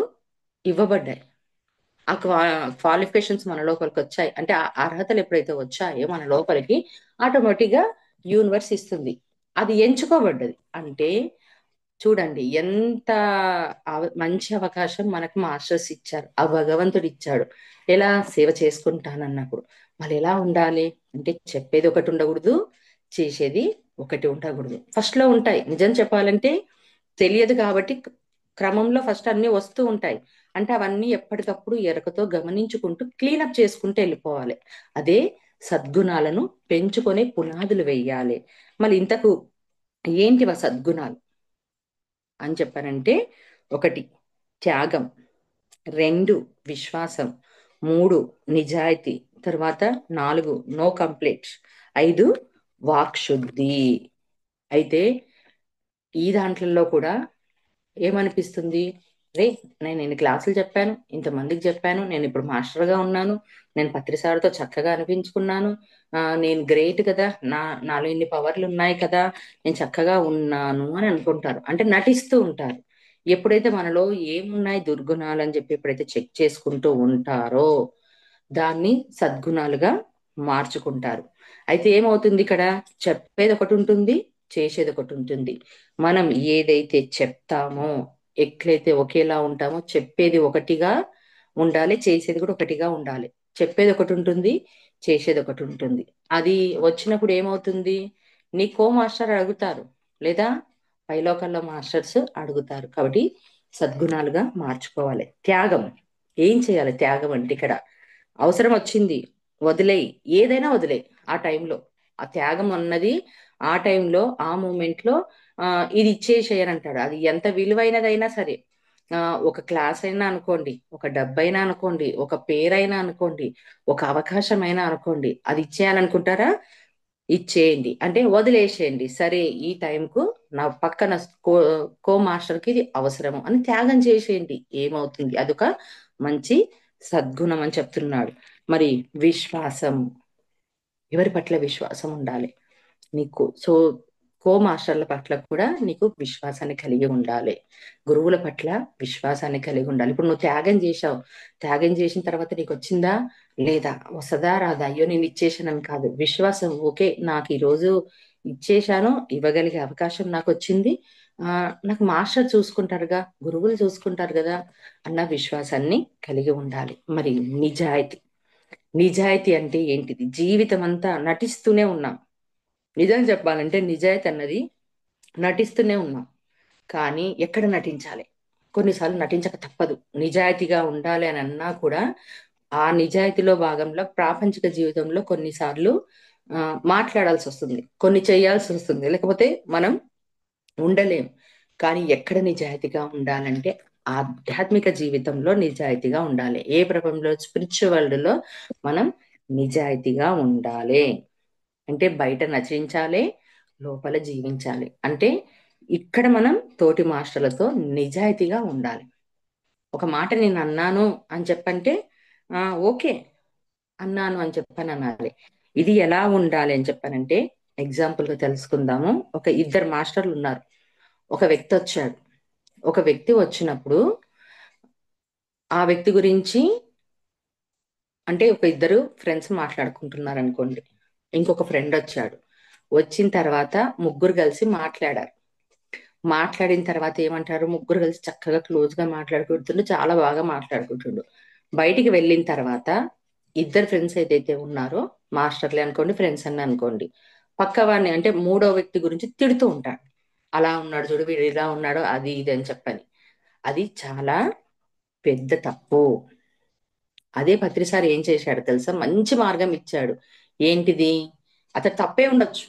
ఇవ్వబడ్డాయి. ఆ క్వాలిఫికేషన్స్ మన లోపలికి వచ్చాయి అంటే ఆ అర్హతలు ఎప్పుడైతే వచ్చాయో మన లోపలికి ఆటోమేటిక్ గా యూనివర్స్ ఇస్తుంది. అది ఎంచుకోబడ్డది అంటే చూడండి ఎంత మంచి అవకాశం మనకు మాస్టర్స్ ఇచ్చారు, ఆ భగవంతుడు ఇచ్చాడు. ఎలా సేవ చేసుకుంటానన్నప్పుడు వాళ్ళు ఎలా ఉండాలి అంటే చెప్పేది ఒకటి ఉండకూడదు, చేసేది ఒకటి ఉండకూడదు. ఫస్ట్ లో ఉంటాయి, నిజం చెప్పాలంటే తెలియదు కాబట్టి క్రమంలో ఫస్ట్ అన్ని వస్తూ ఉంటాయి. అంటే అవన్నీ ఎప్పటికప్పుడు ఎరకతో గమనించుకుంటూ క్లీనప్ చేసుకుంటూ వెళ్ళిపోవాలి. అదే సద్గుణాలను పెంచుకొని పునాదులు వేయాలి. మళ్ళీ ఇంతకు ఏంటివా సద్గుణాలు అని చెప్పారంటే, ఒకటి త్యాగం, రెండు విశ్వాసం, మూడు నిజాయితీ, తర్వాత నాలుగు నో కంప్లైంట్స్, ఐదు వాక్శుద్ధి. అయితే ఈ దాంట్లలో కూడా ఏమనిపిస్తుంది, రే నేను ఇన్ని క్లాసులు చెప్పాను, ఇంతమందికి చెప్పాను, నేను ఇప్పుడు మాస్టర్గా ఉన్నాను, నేను పత్రిసారితో చక్కగా అనిపించుకున్నాను, నేను గ్రేట్ కదా, నాలో ఇన్ని పవర్లు ఉన్నాయి కదా, నేను చక్కగా ఉన్నాను అని అనుకుంటారు. అంటే నటిస్తూ ఉంటారు. ఎప్పుడైతే మనలో ఏమున్నాయి దుర్గుణాలు అని చెప్పి ఎప్పుడైతే చెక్ చేసుకుంటూ ఉంటారో దాన్ని సద్గుణాలుగా మార్చుకుంటారు. అయితే ఏమవుతుంది ఇక్కడ, చెప్పేది ఒకటి ఉంటుంది, చేసేది ఒకటి ఉంటుంది. మనం ఏదైతే చెప్తామో, ఎట్లయితే ఒకేలా ఉంటామో, చెప్పేది ఒకటిగా ఉండాలి, చేసేది కూడా ఒకటిగా ఉండాలి. చెప్పేది ఒకటి ఉంటుంది, చేసేది ఒకటి ఉంటుంది. అది వచ్చినప్పుడు ఏమవుతుంది, నీ కో మాస్టర్ అడుగుతారు, లేదా పైలోకల్లో మాస్టర్స్ అడుగుతారు. కాబట్టి సద్గుణాలుగా మార్చుకోవాలి. త్యాగం, ఏం చేయాలి త్యాగం అంటే ఇక్కడ అవసరం వచ్చింది వదిలేయి, ఏదైనా వదిలేయి ఆ టైంలో. ఆ త్యాగం అన్నది ఆ టైంలో ఆ మూమెంట్ లో ఆ ఇది ఇచ్చేసేయని అంటాడు. అది ఎంత విలువైనదైనా సరే, ఆ ఒక క్లాస్ అయినా అనుకోండి, ఒక డబ్బైనా అనుకోండి, ఒక పేరైనా అనుకోండి, ఒక అవకాశం అయినా అనుకోండి, అది ఇచ్చేయాలనుకుంటారా, ఇచ్చేయండి. అంటే వదిలేసేయండి, సరే ఈ టైంకు నా పక్కన కో కో మాస్టర్ కి ఇది అవసరము అని త్యాగం చేసేయండి. ఏమవుతుంది, అదొక మంచి సద్గుణం అని చెప్తున్నాడు. మరి విశ్వాసం, ఎవరి పట్ల విశ్వాసం ఉండాలి నీకు. సో కో మాస్టర్ల పట్ల కూడా నీకు విశ్వాసాన్ని కలిగి ఉండాలి, గురువుల పట్ల విశ్వాసాన్ని కలిగి ఉండాలి. ఇప్పుడు నువ్వు త్యాగం చేశావు, త్యాగం చేసిన తర్వాత నీకు వచ్చిందా లేదా, వస్తుందా రాదా, అయ్యో నేను ఇచ్చేసానని కాదు, విశ్వాసం ఓకే నాకు ఈరోజు ఇచ్చేశాను, ఇవ్వగలిగే అవకాశం నాకు వచ్చింది, ఆ నాకు మాస్టర్ చూసుకుంటారుగా, గురువులు చూసుకుంటారు కదా అన్న విశ్వాసాన్ని కలిగి ఉండాలి. మరి నిజాయితీ, నిజాయితీ అంటే ఏంటిది, జీవితం అంతా నటిస్తూనే ఉన్నాం. నిజం చెప్పాలంటే నిజాయితీ అన్నది నటిస్తూనే ఉన్నాం. కానీ ఎక్కడ నటించాలి, కొన్నిసార్లు నటించక తప్పదు. నిజాయితీగా ఉండాలి అని అన్నా కూడా ఆ నిజాయితీలో భాగంలో ప్రాపంచిక జీవితంలో కొన్నిసార్లు ఆ మాట్లాడాల్సి వస్తుంది, కొన్ని చేయాల్సి వస్తుంది, లేకపోతే మనం ఉండలేం. కానీ ఎక్కడ నిజాయితీగా ఉండాలంటే ఆధ్యాత్మిక జీవితంలో నిజాయితీగా ఉండాలి. ఏ ప్రపంచంలో స్పిరిచువల్ లో మనం నిజాయితీగా ఉండాలి. అంటే బయట నచించాలి, లోపల జీవించాలి. అంటే ఇక్కడ మనం తోటి మాస్టర్లతో నిజాయితీగా ఉండాలి. ఒక మాట నేను అన్నాను అని చెప్పంటే ఆ ఓకే అన్నాను అని చెప్పని అనాలి. ఇది ఎలా ఉండాలి అని చెప్పానంటే, ఎగ్జాంపుల్ గా తెలుసుకుందాము. ఒక ఇద్దరు మాస్టర్లు ఉన్నారు. ఒక వ్యక్తి వచ్చాడు. ఒక వ్యక్తి వచ్చినప్పుడు ఆ వ్యక్తి గురించి, అంటే ఒక ఇద్దరు ఫ్రెండ్స్ మాట్లాడుకుంటున్నారు అనుకోండి, ఇంకొక ఫ్రెండ్ వచ్చాడు. వచ్చిన తర్వాత ముగ్గురు కలిసి మాట్లాడారు. మాట్లాడిన తర్వాత ఏమంటారు, ముగ్గురు కలిసి చక్కగా క్లోజ్ గా మాట్లాడుకుంటుండు, చాలా బాగా మాట్లాడుకుంటుండు. బయటికి వెళ్ళిన తర్వాత ఇద్దరు ఫ్రెండ్స్ ఏదైతే ఉన్నారో, మాస్టర్లే అనుకోండి, ఫ్రెండ్స్ అని అనుకోండి, పక్క వాడిని అంటే మూడో వ్యక్తి గురించి తిడుతూ ఉంటాడు. అలా ఉన్నాడు చూడు, వీడు ఇలా ఉన్నాడు, అది ఇది అని చెప్పని. అది చాలా పెద్ద తప్పు. అదే పత్రిసారి ఏం చేశాడు తెలుసా, మంచి మార్గం ఇచ్చాడు. ఏంటిది, అతను తప్పే ఉండొచ్చు,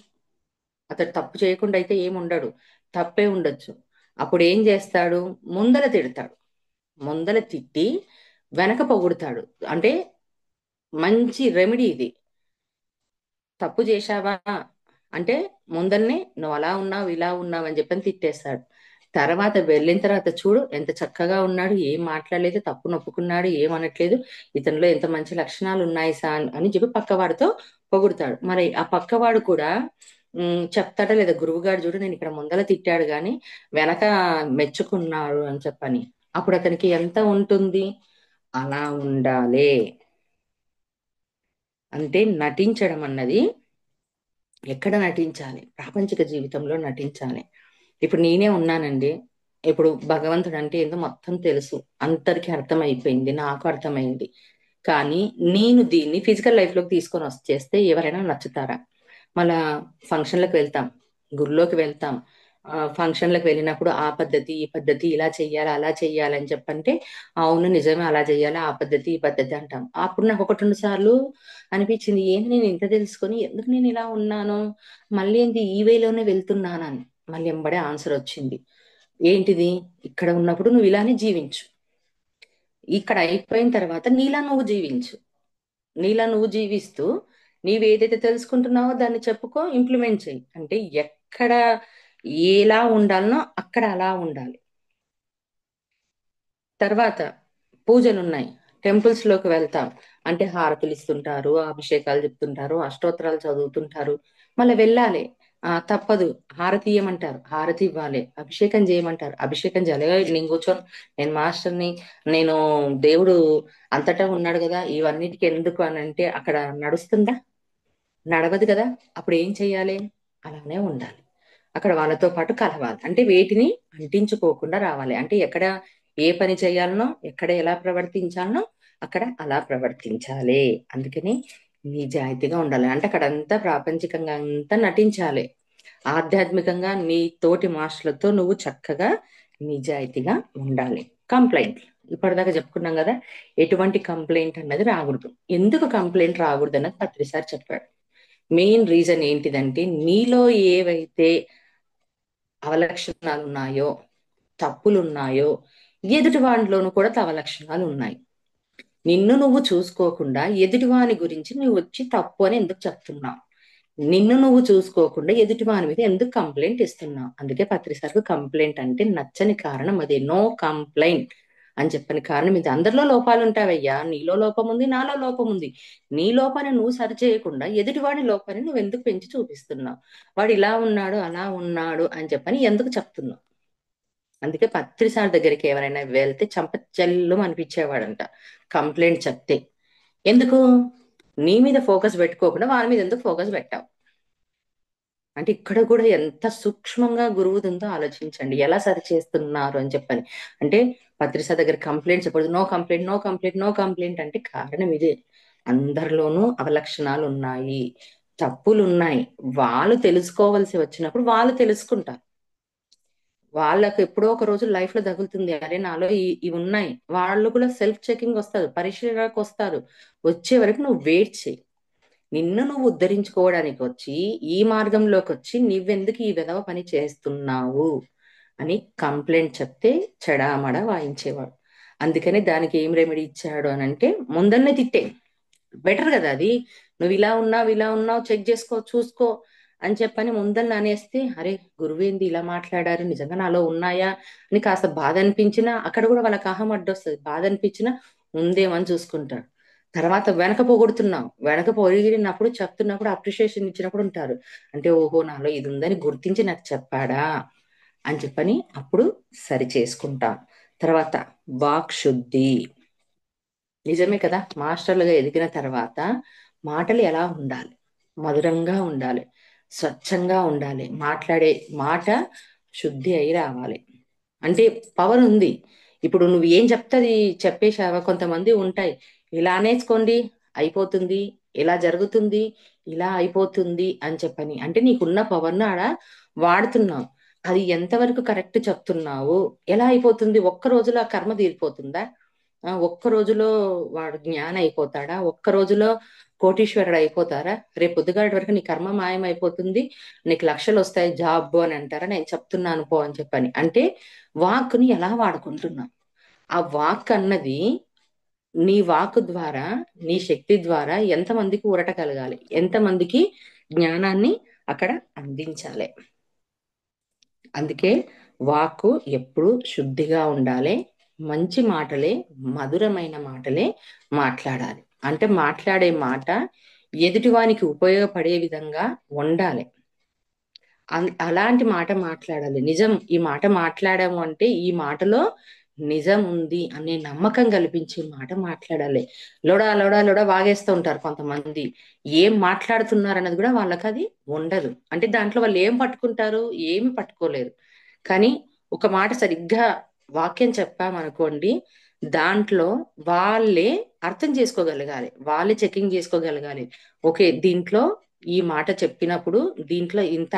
అతడు తప్పు చేయకుండా అయితే ఏమి ఉండడు, తప్పే ఉండొచ్చు. అప్పుడు ఏం చేస్తాడు? ముందల తిడతాడు. ముందల తిట్టి వెనక పొగుడుతాడు. అంటే మంచి రెమెడీ ఇది. తప్పు చేశావా అంటే ముందల్నే నువ్వు అలా ఉన్నావు ఇలా ఉన్నావు అని చెప్పని తిట్టేస్తాడు. తర్వాత వెళ్ళిన తర్వాత చూడు ఎంత చక్కగా ఉన్నాడు, ఏం మాట్లాడలేదు, తప్పు నొప్పుకున్నాడు, ఏం అనట్లేదు, ఇతనిలో ఎంత మంచి లక్షణాలు ఉన్నాయి సార్ అని చెప్పి పక్కవాడితో పొగుడుతాడు. మరి ఆ పక్కవాడు కూడా చెప్తాడా లేదా, గురువుగారు చూడు నేను ఇక్కడ ముందల తిట్టాడు గాని వెనక మెచ్చుకున్నాడు అని చెప్పని. అప్పుడు అతనికి ఎంత ఉంటుంది? అలా ఉండాలి. అంటే నటించడం అన్నది ఎక్కడ నటించాలి? ప్రాపంచిక జీవితంలో నటించాలి. ఇప్పుడు నేనే ఉన్నానండి. ఇప్పుడు భగవంతుడు అంటే ఏందో మొత్తం తెలుసు, అందరికీ అర్థమైపోయింది, నాకు అర్థమైంది. కానీ నేను దీన్ని ఫిజికల్ లైఫ్ లోకి తీసుకొని వచ్చేస్తే ఎవరైనా నచ్చుతారా? మళ్ళా ఫంక్షన్లకు వెళ్తాం, గుడిలోకి వెళ్తాం. ఫంక్షన్లకు వెళ్ళినప్పుడు ఆ పద్ధతి ఈ పద్ధతి ఇలా చెయ్యాలి అలా చెయ్యాలి అని చెప్పంటే అవును నిజమే అలా చెయ్యాలి, ఆ పద్ధతి ఈ పద్ధతి అంటాం. అప్పుడు నాకు ఒకటి రెండు సార్లు అనిపించింది, ఏంటి నేను ఇంత తెలుసుకొని ఎందుకు నేను ఇలా ఉన్నాను, మళ్ళీ ఏంటి ఈ వేలోనే వెళ్తున్నానని. మళ్ళీ ఎంబడే ఆన్సర్ వచ్చింది. ఏంటిది? ఇక్కడ ఉన్నప్పుడు నువ్వు ఇలానే జీవించు, ఇక్కడ అయిపోయిన తర్వాత నీలా నువ్వు జీవించు. నీలా నువ్వు జీవిస్తూ నీవేదైతే తెలుసుకుంటున్నావో దాన్ని చెప్పుకో, ఇంప్లిమెంట్ చెయ్యి. అంటే ఎక్కడ ఎలా ఉండాలనో అక్కడ అలా ఉండాలి. తర్వాత పూజలు ఉన్నాయి, టెంపుల్స్ లోకి వెళ్తాం. అంటే హారతులు ఇస్తుంటారు, అభిషేకాలు చెప్తుంటారు, అష్టోత్తరాలు చదువుతుంటారు. మళ్ళీ వెళ్ళాలి. తప్పదు. హారతి ఇయ్యమంటారు, హారతి ఇవ్వాలి. అభిషేకం చేయమంటారు, అభిషేకం చేయాలి. "ఏయ్, నేను కూర్చొని నేను మాస్టర్ని, నేను దేవుడు అంతటా ఉన్నాడు కదా, ఇవన్నిటికి ఎందుకు అని అంటే అక్కడ నడుస్తుందా? నడవదు కదా. అప్పుడు ఏం చెయ్యాలి? అలానే ఉండాలి. అక్కడ వాళ్ళతో పాటు కలవాలి. అంటే వేటిని అంటించుకోకుండా రావాలి. అంటే ఎక్కడ ఏ పని చేయాలనో, ఎక్కడ ఎలా ప్రవర్తించాలనో అక్కడ అలా ప్రవర్తించాలి. అందుకని నిజాయితీగా ఉండాలి. అంటే అక్కడంతా ప్రాపంచికంగా అంతా నటించాలి. ఆధ్యాత్మికంగా నీ తోటి మాస్టర్లతో నువ్వు చక్కగా నిజాయితీగా ఉండాలి. కంప్లైంట్ ఇప్పటిదాకా చెప్పుకున్నాం కదా, ఎటువంటి కంప్లైంట్ అన్నది రాకూడదు. ఎందుకు కంప్లైంట్ రాకూడదు అన్నది పత్రిసారి చెప్పాడు. మెయిన్ రీజన్ ఏంటిదంటే నీలో ఏవైతే అవలక్షణాలు ఉన్నాయో, తప్పులు ఉన్నాయో, ఎదుటి వాడిలోనూ కూడా అవలక్షణాలు ఉన్నాయి. నిన్ను నువ్వు చూసుకోకుండా ఎదుటివాని గురించి నువ్వు వచ్చి తప్పు అని ఎందుకు చెప్తున్నావు? నిన్ను నువ్వు చూసుకోకుండా ఎదుటి వాని మీద ఎందుకు కంప్లైంట్ ఇస్తున్నావు? అందుకే పత్రిసారికి కంప్లైంట్ అంటే నచ్చని కారణం అదే. నో కంప్లైంట్ అని చెప్పని కారణం ఇది. అందరిలో లోపాలు ఉంటావయ్యా, నీలో లోపం ఉంది, నాలో లోపం ఉంది. నీ లోపాన్ని నువ్వు సరి చేయకుండా ఎదుటివాడి లోపాన్ని నువ్వు ఎందుకు పెంచి చూపిస్తున్నావు? వాడు ఇలా ఉన్నాడు అలా ఉన్నాడు అని చెప్పని ఎందుకు చెప్తున్నావు? అందుకే పత్రిసారి దగ్గరికి ఎవరైనా వెళ్తే చంపచెల్లు అనిపించేవాడంట కంప్లైంట్ చెప్తే. ఎందుకు? నీ మీద ఫోకస్ పెట్టుకోకుండా వాళ్ళ మీద ఎందుకు ఫోకస్ పెట్టావు? అంటే ఇక్కడ కూడా ఎంత సూక్ష్మంగా గురువుది ఉందో ఆలోచించండి, ఎలా సరి చేస్తున్నారు అని చెప్పని. అంటే పత్రిస దగ్గర కంప్లైంట్ చెప్పకూడదు. No complaint, no complaint, no complaint అంటే కారణం ఇదే. అందరిలోనూ అవలక్షణాలు ఉన్నాయి, తప్పులు ఉన్నాయి. వాళ్ళు తెలుసుకోవాల్సి వచ్చినప్పుడు వాళ్ళు తెలుసుకుంటారు. వాళ్ళకు ఎప్పుడో ఒక రోజు లైఫ్ లో తగులుతుంది, అరే నాలో ఇవి ఉన్నాయి. వాళ్ళు కూడా సెల్ఫ్ చెకింగ్ వస్తారు, పరిశీలనకు వస్తారు. వచ్చే వరకు నువ్వు వెయిట్ చేయి. నిన్ను నువ్వు ఉద్ధరించుకోవడానికి వచ్చి ఈ మార్గంలోకి వచ్చి నువ్వెందుకు ఈ విధవ పని చేస్తున్నావు అని కంప్లైంట్ చెప్తే చెడామడ వాయించేవాడు. అందుకని దానికి ఏం రెమెడీ ఇచ్చాడు అని అంటే ముందన్నే తిట్టే బెటర్ కదా అది. నువ్వు ఇలా ఉన్నావు చెక్ చేసుకో చూసుకో అని చెప్పని ముందన్న అనేస్తే, అరే గురువేంది ఇలా మాట్లాడారు, నిజంగా నాలో ఉన్నాయా అని కాస్త బాధ అనిపించినా, అక్కడ కూడా వాళ్ళకి అహం అడ్డొస్తుంది. బాధ అనిపించినా ఉందేమని చూసుకుంటాడు. తర్వాత వెనక పొగుడుతున్నాం, వెనక పొగిడినప్పుడు చెప్తున్నప్పుడు అప్రిషియేషన్ ఇచ్చినప్పుడు ఉంటారు. అంటే ఓహో నాలో ఇది ఉందని గుర్తించి నాకు చెప్పాడా అని చెప్పని అప్పుడు సరి చేసుకుంటాం. తర్వాత వాక్ శుద్ధి. నిజమే కదా, మాస్టర్లుగా ఎదిగిన తర్వాత మాటలు ఎలా ఉండాలి? మధురంగా ఉండాలి, స్వచ్ఛంగా ఉండాలి. మాట్లాడే మాట శుద్ధి అయి రావాలి. అంటే పవర్ ఉంది. ఇప్పుడు నువ్వు ఏం చెప్తాది చెప్పేశావా? కొంతమంది ఉంటాయి, ఇలా అనేసుకోండి అయిపోతుంది, ఇలా జరుగుతుంది, ఇలా అయిపోతుంది అని చెప్పని. అంటే నీకున్న పవర్ను ఆడ వాడుతున్నావు. అది ఎంతవరకు కరెక్ట్ చెప్తున్నావు? ఎలా అయిపోతుంది? ఒక్క రోజులో ఆ కర్మ తీరిపోతుందా? ఒక్క రోజులో వాడు జ్ఞానం అయిపోతాడా? ఒక్క రోజులో కోటీశ్వరుడు అయిపోతారా? రేపు పొద్దుగాటి వరకు నీ కర్మ మాయం అయిపోతుంది, నీకు లక్షలు వస్తాయి జాబ్ అని అంటారా? నేను చెప్తున్నాను పో అని చెప్పని. అంటే వాక్కుని ఎలా వాడుకుంటున్నాం? ఆ వాక్ అన్నది నీ వాక్ ద్వారా, నీ శక్తి ద్వారా ఎంతమందికి ఊరట కలగాలి, ఎంతమందికి జ్ఞానాన్ని అక్కడ అందించాలి. అందుకే వాక్కు ఎప్పుడు శుద్ధిగా ఉండాలి. మంచి మాటలే, మధురమైన మాటలే మాట్లాడాలి. అంటే మాట్లాడే మాట ఎదుటివానికి ఉపయోగపడే విధంగా ఉండాలి. అలాంటి మాట మాట్లాడాలి. నిజం, ఈ మాట మాట్లాడాము అంటే ఈ మాటలో నిజం ఉంది అనే నమ్మకం కల్పించే మాట మాట్లాడాలి. లొడా లొడా లొడా వాగేస్తూ ఉంటారు కొంతమంది. ఏం మాట్లాడుతున్నారు అన్నది కూడా వాళ్ళకి అది ఉండదు. అంటే దాంట్లో వాళ్ళు ఏం పట్టుకుంటారు? ఏమి పట్టుకోలేరు. కానీ ఒక మాట సరిగ్గా వాక్యం చెప్పామనుకోండి, దాంట్లో వాళ్ళే అర్థం చేసుకోగలగాలి, వాళ్ళే చెకింగ్ చేసుకోగలగాలి. ఓకే, దీంట్లో ఈ మాట చెప్పినప్పుడు దీంట్లో ఇంత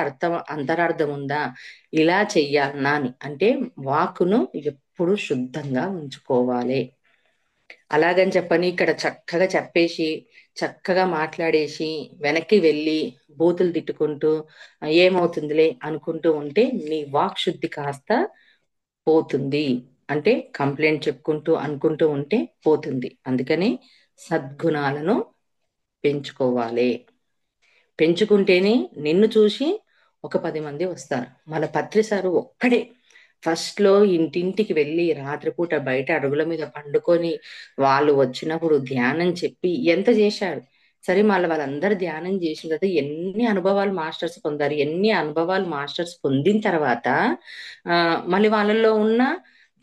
అంతరార్థం ఉందా, ఇలా చెయ్యాలనా అని. అంటే వాక్కును ఎప్పుడు శుద్ధంగా ఉంచుకోవాలి. అలాగని చెప్పని ఇక్కడ చక్కగా చెప్పేసి, చక్కగా మాట్లాడేసి వెనక్కి వెళ్ళి బూతులు తిట్టుకుంటూ ఏమవుతుందిలే అనుకుంటూ ఉంటే నీ వాక్ శుద్ధి కాస్త పోతుంది. అంటే కంప్లైంట్ చెప్పుకుంటూ అనుకుంటూ ఉంటే పోతుంది. అందుకని సద్గుణాలను పెంచుకోవాలి. పెంచుకుంటేనే నిన్ను చూసి ఒక 10 మంది వస్తారు. మన పత్రి సారు ఒక్కడే ఫస్ట్ లో ఇంటింటికి వెళ్ళి రాత్రిపూట బయట అరుగుల మీద పండుకొని వాళ్ళు వచ్చినప్పుడు ధ్యానం చెప్పి ఎంత చేశాడు. సరే, మళ్ళీ వాళ్ళందరూ ధ్యానం చేసిన తర్వాత ఎన్ని అనుభవాలు మాస్టర్స్ పొందారు. ఎన్ని అనుభవాలు మాస్టర్స్ పొందిన తర్వాత మళ్ళీ వాళ్ళల్లో ఉన్న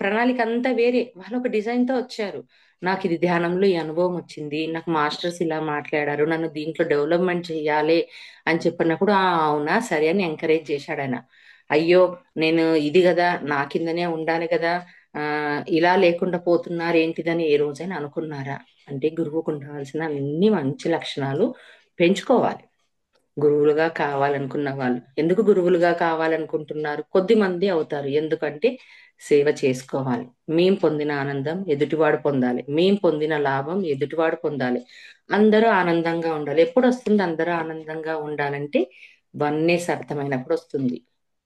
ప్రణాళిక అంతా వేరే. వాళ్ళు ఒక డిజైన్ తో వచ్చారు. నాకు ఇది ధ్యానంలో ఈ అనుభవం వచ్చింది, నాకు మాస్టర్స్ ఇలా మాట్లాడారు, నన్ను దీంట్లో డెవలప్మెంట్ చేయాలి అని చెప్పినప్పుడు అవునా సరే అని ఎంకరేజ్ చేశాడు ఆయన. అయ్యో, నేను ఇది కదా, నా కిందనే ఉండాలి కదా, ఆ ఇలా లేకుండా పోతున్నారు ఏంటిదని ఏ రోజైనా అనుకున్నారా? అంటే గురువుకు ఉండాల్సిన అన్ని మంచి లక్షణాలు పెంచుకోవాలి. గురువులుగా కావాలనుకున్న వాళ్ళు ఎందుకు గురువులుగా కావాలనుకుంటున్నారు? కొద్ది మంది అవుతారు. ఎందుకంటే సేవ చేసుకోవాలి. మేం పొందిన ఆనందం ఎదుటివాడు పొందాలి, మేం పొందిన లాభం ఎదుటివాడు పొందాలి, అందరూ ఆనందంగా ఉండాలి. ఎప్పుడు వస్తుంది అందరూ ఆనందంగా ఉండాలంటే వన్నెస్ అర్థమైనప్పుడు వస్తుంది.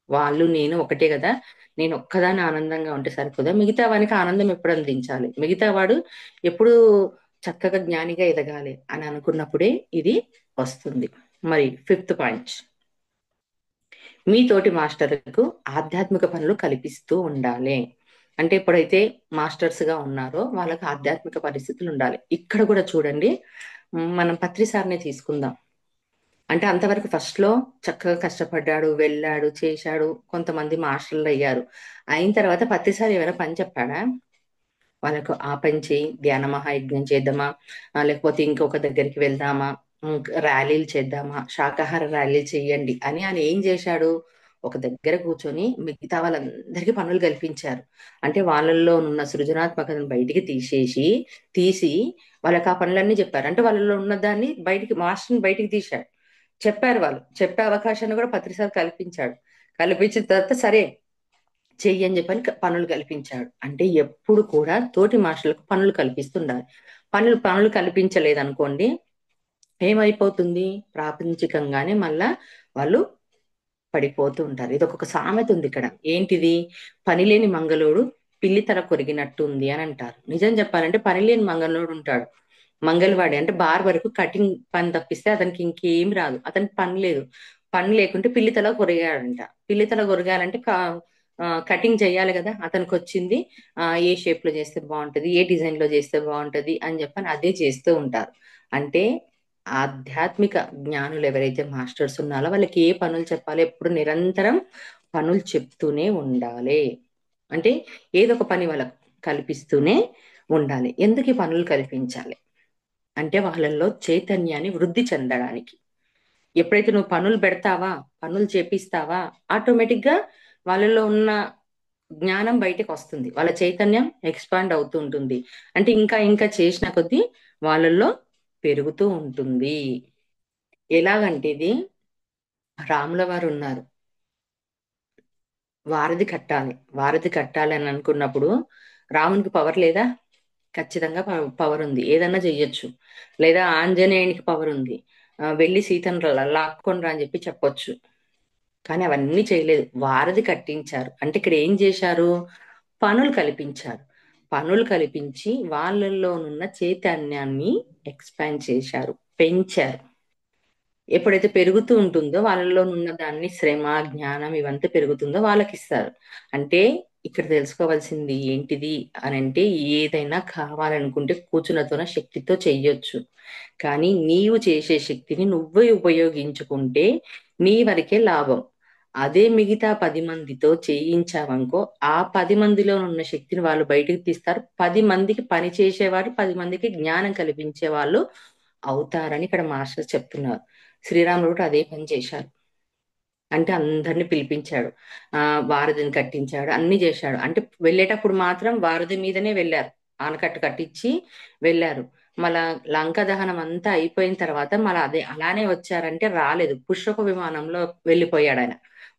వాళ్ళు నేను ఒకటే కదా, నేను ఒక్కదాన్ని ఆనందంగా ఉంటే సరిపోదా? మిగతా వానికి ఆనందం ఎప్పుడు అందించాలి, మిగతా వాడు ఎప్పుడు చక్కగా జ్ఞానిగా ఎదగాలి అని అనుకున్నప్పుడే ఇది వస్తుంది. మరి ఫిఫ్త్ పాయింట్, మీ తోటి మాస్టర్లకు ఆధ్యాత్మిక పనులు కల్పిస్తూ ఉండాలి. అంటే ఎప్పుడైతే మాస్టర్స్ గా ఉన్నారో వాళ్ళకి ఆధ్యాత్మిక పరిస్థితులు ఉండాలి. ఇక్కడ కూడా చూడండి, మనం పత్రి సార్నే తీసుకుందాం. అంటే అంతవరకు ఫస్ట్ లో చక్కగా కష్టపడ్డాడు, వెళ్ళాడు, చేశాడు, కొంతమంది మాస్టర్లు అయ్యారు. అయిన తర్వాత పత్రి సార్ ఏమైనా పని చెప్పాడా? వాళ్ళకు ఆ పని చేయి, ధ్యాన మహాయజ్ఞం చేద్దామా, లేకపోతే ఇంకొక దగ్గరికి వెళ్దామా, ర్యాలీలు చేద్దామా, శాకాహార ర్యాలీలు చెయ్యండి అని ఆయన ఏం చేశాడు? ఒక దగ్గర కూర్చొని మిగతా వాళ్ళందరికీ పనులు కల్పించారు. అంటే వాళ్ళల్లో ఉన్న సృజనాత్మకతను బయటికి తీసి వాళ్ళకి ఆ పనులన్నీ చెప్పారు. అంటే వాళ్ళలో ఉన్న దాన్ని బయటికి, మాస్టర్ని బయటికి తీశాడు. చెప్పారు, వాళ్ళు చెప్పే అవకాశాన్ని కూడా పత్రిసారి కల్పించాడు. కల్పించిన తర్వాత సరే చెయ్యి అని చెప్పని పనులు కల్పించాడు. అంటే ఎప్పుడు కూడా తోటి మాస్టర్లకు పనులు కల్పిస్తుండాలి. పనులు కల్పించలేదు అనుకోండి, ఏమైపోతుంది? ప్రాపంచికంగానే మళ్ళా వాళ్ళు పడిపోతూ ఉంటారు. ఇది ఒక్కొక్క సామెత ఉంది ఇక్కడ. ఏంటిది? పని లేని మంగళోడు పిల్లి తల కొరిగినట్టు ఉంది అని అంటారు. నిజం చెప్పాలంటే పని లేని మంగళోడు ఉంటాడు, మంగళవాడి అంటే బార్ వరకు కటింగ్ పని తప్పిస్తే అతనికి ఇంకేం రాదు. అతనికి పని లేదు. పని లేకుంటే పిల్లి తల కొరిగాడంట. పిల్లి తల కొరగాలంటే కటింగ్ చేయాలి కదా. అతనికి వచ్చింది ఏ షేప్ లో చేస్తే బాగుంటది, ఏ డిజైన్ లో చేస్తే బాగుంటది అని చెప్పని అదే చేస్తూ ఉంటారు. అంటే ఆధ్యాత్మిక జ్ఞానులు ఎవరైతే మాస్టర్స్ ఉన్నారో వాళ్ళకి ఏ పనులు చెప్పాలి, ఎప్పుడు నిరంతరం పనులు చెప్తూనే ఉండాలి. అంటే ఏదో ఒక పని వాళ్ళకు కల్పిస్తూనే ఉండాలి. ఎందుకు ఈ పనులు కల్పించాలి అంటే వాళ్ళల్లో చైతన్యాన్ని వృద్ధి చెందడానికి. ఎప్పుడైతే నువ్వు పనులు పెడతావా, పనులు చేపిస్తావా, ఆటోమేటిక్ గా వాళ్ళలో ఉన్న జ్ఞానం బయటకు వస్తుంది, వాళ్ళ చైతన్యం ఎక్స్పాండ్ అవుతూ ఉంటుంది. అంటే ఇంకా ఇంకా చేసిన కొద్దీ వాళ్ళల్లో పెరుగుతూ ఉంటుంది. ఎలాగంటే ఇది రాముల వారు ఉన్నారు, వారధి కట్టాలి. వారధి కట్టాలి అని అనుకున్నప్పుడు రామునికి పవర్ లేదా? ఖచ్చితంగా పవర్ ఉంది, ఏదన్నా చెయ్యొచ్చు. లేదా ఆంజనేయునికి పవర్ ఉంది, వెళ్ళి సీతను లాక్కొని రా అని చెప్పి చెప్పొచ్చు. కానీ అవన్నీ చేయలేదు, వారధి కట్టించారు. అంటే ఇక్కడ ఏం చేశారు? పనులు కల్పించారు. పనులు కల్పించి వాళ్ళల్లోనున్న చైతన్యాన్ని ఎక్స్పాండ్ చేశారు, పెంచారు. ఎప్పుడైతే పెరుగుతూ ఉంటుందో వాళ్ళలో ఉన్న దాన్ని శ్రమ, జ్ఞానం ఇవంతా పెరుగుతుందో వాళ్ళకి ఇస్తారు. అంటే ఇక్కడ తెలుసుకోవాల్సింది ఏంటిది అని అంటే, ఏదైనా కావాలనుకుంటే కూర్చున్నతోన శక్తితో చెయ్యొచ్చు. కానీ నీవు చేసే శక్తిని నువ్వే ఉపయోగించుకుంటే నీ వరకే లాభం. అదే మిగతా 10 మందితో చేయించావనుకో, ఆ 10 మందిలో ఉన్న శక్తిని వాళ్ళు బయటకు తీస్తారు. 10 మందికి పని చేసేవారు, 10 మందికి జ్ఞానం కల్పించే వాళ్ళు అవుతారని ఇక్కడ మాస్టర్ చెప్తున్నారు. శ్రీరాముడు కూడా అదే పని చేశారు. అంటే అందరిని పిలిపించాడు, ఆ వారధిని కట్టించాడు, అన్ని చేశాడు. అంటే వెళ్ళేటప్పుడు మాత్రం వారధి మీదనే వెళ్ళారు, ఆనకట్ట కట్టించి వెళ్ళారు. మళ్ళా లంక దహనం అంతా అయిపోయిన తర్వాత మళ్ళీ అదే అలానే వచ్చారంటే రాలేదు, పుష్పక విమానంలో వెళ్ళిపోయాడు ఆయన.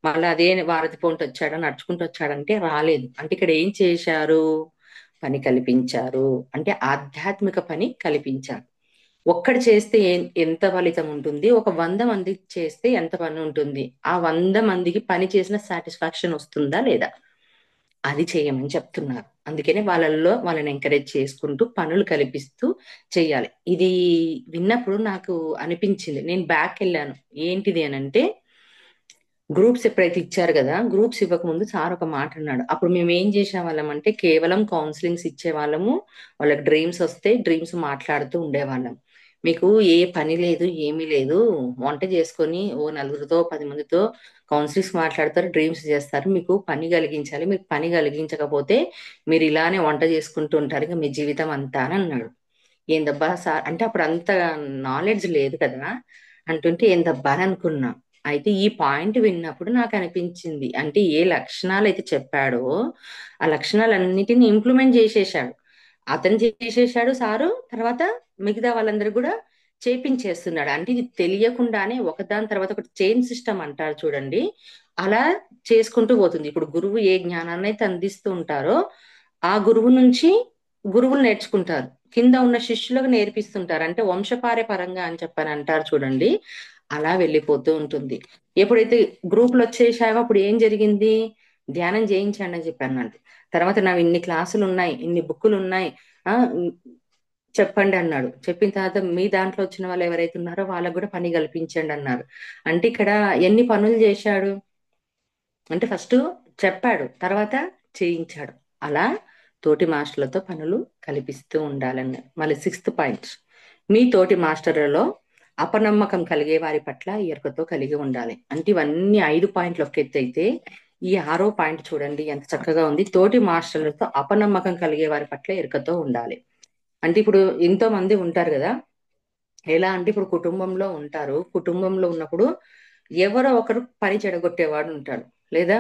మళ్ళీ అదే వారధి పొంటి వచ్చాడు, నడుచుకుంటూ వచ్చాడంటే రాలేదు. అంటే ఇక్కడ ఏం చేశారు? పని కల్పించారు. అంటే ఆధ్యాత్మిక పని కల్పించారు. ఒక్కడు చేస్తే ఎంత ఫలితం ఉంటుంది, ఒక 100 మందికి చేస్తే ఎంత పని ఉంటుంది, ఆ 100 మందికి పని చేసిన సాటిస్ఫాక్షన్ వస్తుందా లేదా, అది చేయమని చెప్తున్నారు. అందుకనే వాళ్ళని ఎంకరేజ్ చేసుకుంటూ పనులు కల్పిస్తూ చెయ్యాలి. ఇది విన్నప్పుడు నాకు అనిపించింది, నేను బ్యాక్ వెళ్ళాను. ఏంటిది అని అంటే, గ్రూప్స్ ఎప్పుడైతే ఇచ్చారు కదా, గ్రూప్స్ ఇవ్వకముందు సార్ ఒక మాట అన్నాడు. అప్పుడు మేము ఏం చేసే వాళ్ళం అంటే, కేవలం కౌన్సిలింగ్స్ ఇచ్చే వాళ్ళము. వాళ్ళకి డ్రీమ్స్ వస్తే డ్రీమ్స్ మాట్లాడుతూ ఉండేవాళ్ళం. మీకు ఏ పని లేదు, ఏమీ లేదు, వంట చేసుకొని ఓ నలుగురితో 10 మందితో కౌన్సిలింగ్స్ మాట్లాడతారు, డ్రీమ్స్ చేస్తారు. మీకు పని కలిగించాలి, మీకు పని కలిగించకపోతే మీరు ఇలానే వంట చేసుకుంటూ ఉంటారు ఇక మీ జీవితం అంతా అని అన్నాడు. ఏందబ్బా సార్ అంటే, అప్పుడు అంత నాలెడ్జ్ లేదు కదా. అంటుంటే ఏందబ్బా అని అనుకున్నా. అయితే ఈ పాయింట్ విన్నప్పుడు నాకు అనిపించింది, అంటే ఏ లక్షణాలు అయితే చెప్పాడో ఆ లక్షణాలన్నిటిని ఇంప్లిమెంట్ చేసేసాడు. అతను చేసేసాడు సారు, తర్వాత మిగతా వాళ్ళందరూ కూడా చేపించేస్తున్నాడు. అంటే ఇది తెలియకుండానే ఒకదాని తర్వాత ఒకటి చైన్ సిస్టమ్ అంటారు చూడండి, అలా చేసుకుంటూ పోతుంది. ఇప్పుడు గురువు ఏ జ్ఞానాన్ని అయితే అందిస్తూ ఉంటారో ఆ గురువు నుంచి గురువులు నేర్చుకుంటారు, కింద ఉన్న శిష్యులకు నేర్పిస్తుంటారు. అంటే వంశపార్యపరంగా అని చెప్పని అంటారు చూడండి, అలా వెళ్ళిపోతూ ఉంటుంది. ఎప్పుడైతే గ్రూపులు వచ్చేసావో అప్పుడు ఏం జరిగింది? ధ్యానం చేయించండి అని చెప్పాను అంటే, తర్వాత నా ఇన్ని క్లాసులు ఉన్నాయి, ఇన్ని బుక్కులు ఉన్నాయి, ఆ చెప్పండి అన్నాడు. చెప్పిన తర్వాత మీ దాంట్లో వచ్చిన వాళ్ళు ఎవరైతే ఉన్నారో వాళ్ళకు కూడా పని కల్పించండి అన్నారు. అంటే ఇక్కడ ఎన్ని పనులు చేశాడు అంటే, ఫస్ట్ చెప్పాడు, తర్వాత చేయించాడు. అలా తోటి మాస్టర్లతో పనులు కల్పిస్తూ ఉండాలన్నారు. మళ్ళీ 6th పాయింట్, మీ తోటి మాస్టర్లలో అపనమ్మకం కలిగే వారి పట్ల ఎరుకతో కలిగి ఉండాలి. అంటే ఇవన్నీ 5 పాయింట్లు ఒక ఎత్తు అయితే, ఈ 6వ పాయింట్ చూడండి ఎంత చక్కగా ఉంది. తోటి మాస్టర్లతో అపనమ్మకం కలిగే వారి పట్ల ఎరుకతో ఉండాలి. అంటే ఇప్పుడు ఎంతో మంది ఉంటారు కదా, ఎలా అంటే ఇప్పుడు కుటుంబంలో ఉంటారు, కుటుంబంలో ఉన్నప్పుడు ఎవరో ఒకరు పని చెడగొట్టేవాడు ఉంటాడు, లేదా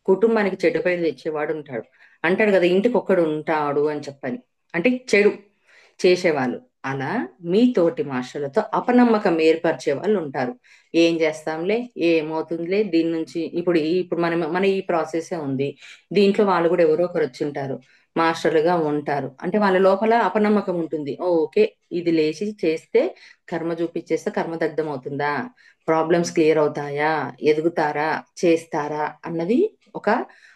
కుటుంబానికి చెడు పేరు తెచ్చేవాడు ఉంటాడు. అంటాడు కదా, ఇంటికి ఒక్కడు ఉంటాడు అని చెప్పని, అంటే చెడు చేసేవాళ్ళు. అలా మీ తోటి మాస్టర్లతో అపనమ్మకం ఏర్పరిచే వాళ్ళు ఉంటారు. ఏం చేస్తాంలే, ఏమవుతుందిలే, దీని నుంచి ఇప్పుడు మన ఈ ప్రాసెసే ఉంది, దీంట్లో వాళ్ళు కూడా ఎవరో ఒకరు వచ్చి ఉంటారు, మాస్టర్లుగా ఉంటారు. అంటే వాళ్ళ లోపల అపనమ్మకం ఉంటుంది. ఓకే, ఇది లేచి చేస్తే కర్మ చూపించేస్తే కర్మ దగ్ధం అవుతుందా, ప్రాబ్లమ్స్ క్లియర్ అవుతాయా, ఎదుగుతారా, చేస్తారా అన్నది ఒక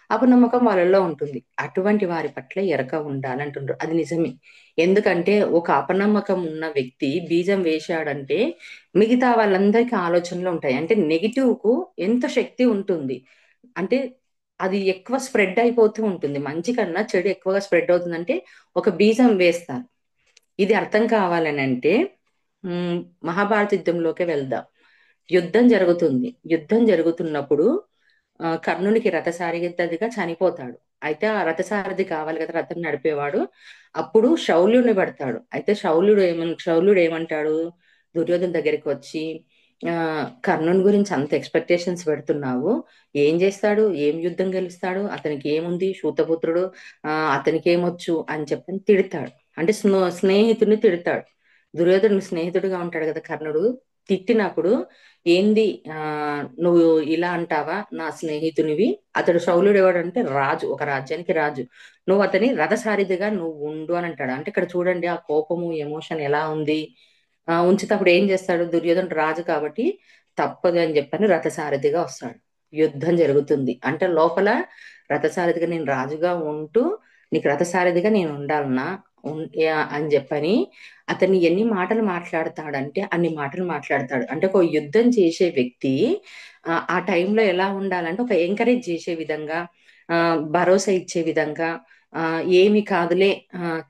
అపనమ్మకం వాళ్ళలో ఉంటుంది. అటువంటి వారి పట్ల ఎరక ఉండాలంటుండ్రు. అది నిజమే. ఎందుకంటే ఒక అపనమ్మకం ఉన్న వ్యక్తి బీజం వేశాడంటే మిగతా వాళ్ళందరికీ ఆలోచనలు ఉంటాయి. అంటే నెగిటివ్ కు ఎంత శక్తి ఉంటుంది అంటే, అది ఎక్కువ స్ప్రెడ్ అయిపోతూ ఉంటుంది. మంచి కన్నా చెడు ఎక్కువగా స్ప్రెడ్ అవుతుందంటే ఒక బీజం వేస్తారు. ఇది అర్థం కావాలని అంటే మహాభారత యుద్ధంలోకి వెళ్దాం. యుద్ధం జరుగుతుంది. యుద్ధం జరుగుతున్నప్పుడు కర్ణునికి రథసారథిగా చనిపోతాడు. అయితే ఆ రథసారథి కావాలి కదా, రథం నడిపేవాడు. అప్పుడు శౌల్యుని పడతాడు. అయితే శౌల్యుడు ఏమంటాడు, దుర్యోధన దగ్గరికి వచ్చి, ఆ కర్ణుని గురించి అంత ఎక్స్పెక్టేషన్స్ పెడుతున్నావు, ఏం చేస్తాడు, ఏం యుద్ధం గెలుస్తాడు, అతనికి ఏముంది, శూతపుత్రుడు, అతనికి ఏమొచ్చు అని చెప్పని తిడతాడు. అంటే స్నేహితుడిని తిడతాడు. దుర్యోధనుడు స్నేహితుడిగా ఉంటాడు కదా కర్ణుడు, తిట్టినప్పుడు ఏంది నువ్వు ఇలా అంటావా నా స్నేహితునివి. అతడు శౌల్యుడు ఎవడంటే రాజు, ఒక రాజ్యానికి రాజు. నువ్వు అతని రథసారిథిగా నువ్వు ఉండు అని అంటాడు. అంటే ఇక్కడ చూడండి ఆ కోపము ఎమోషన్ ఎలా ఉంది. ఉంచినప్పుడు ఏం చేస్తాడు దుర్యోధనుడు రాజు కాబట్టి తప్పదు అని చెప్పని రథసారథిగా వస్తాడు. యుద్ధం జరుగుతుంది అంటే లోపల రథసారథిగా నేను రాజుగా ఉంటూ నీకు రథసారథిగా నేను ఉండాలన్నా అని చెప్పని అతన్ని ఎన్ని మాటలు మాట్లాడతాడంటే అన్ని మాటలు మాట్లాడతాడు. అంటే ఒక యుద్ధం చేసే వ్యక్తి ఆ టైంలో ఎలా ఉండాలంటే ఒక ఎంకరేజ్ చేసే విధంగా, భరోసా ఇచ్చే విధంగా, ఏమి కాదులే,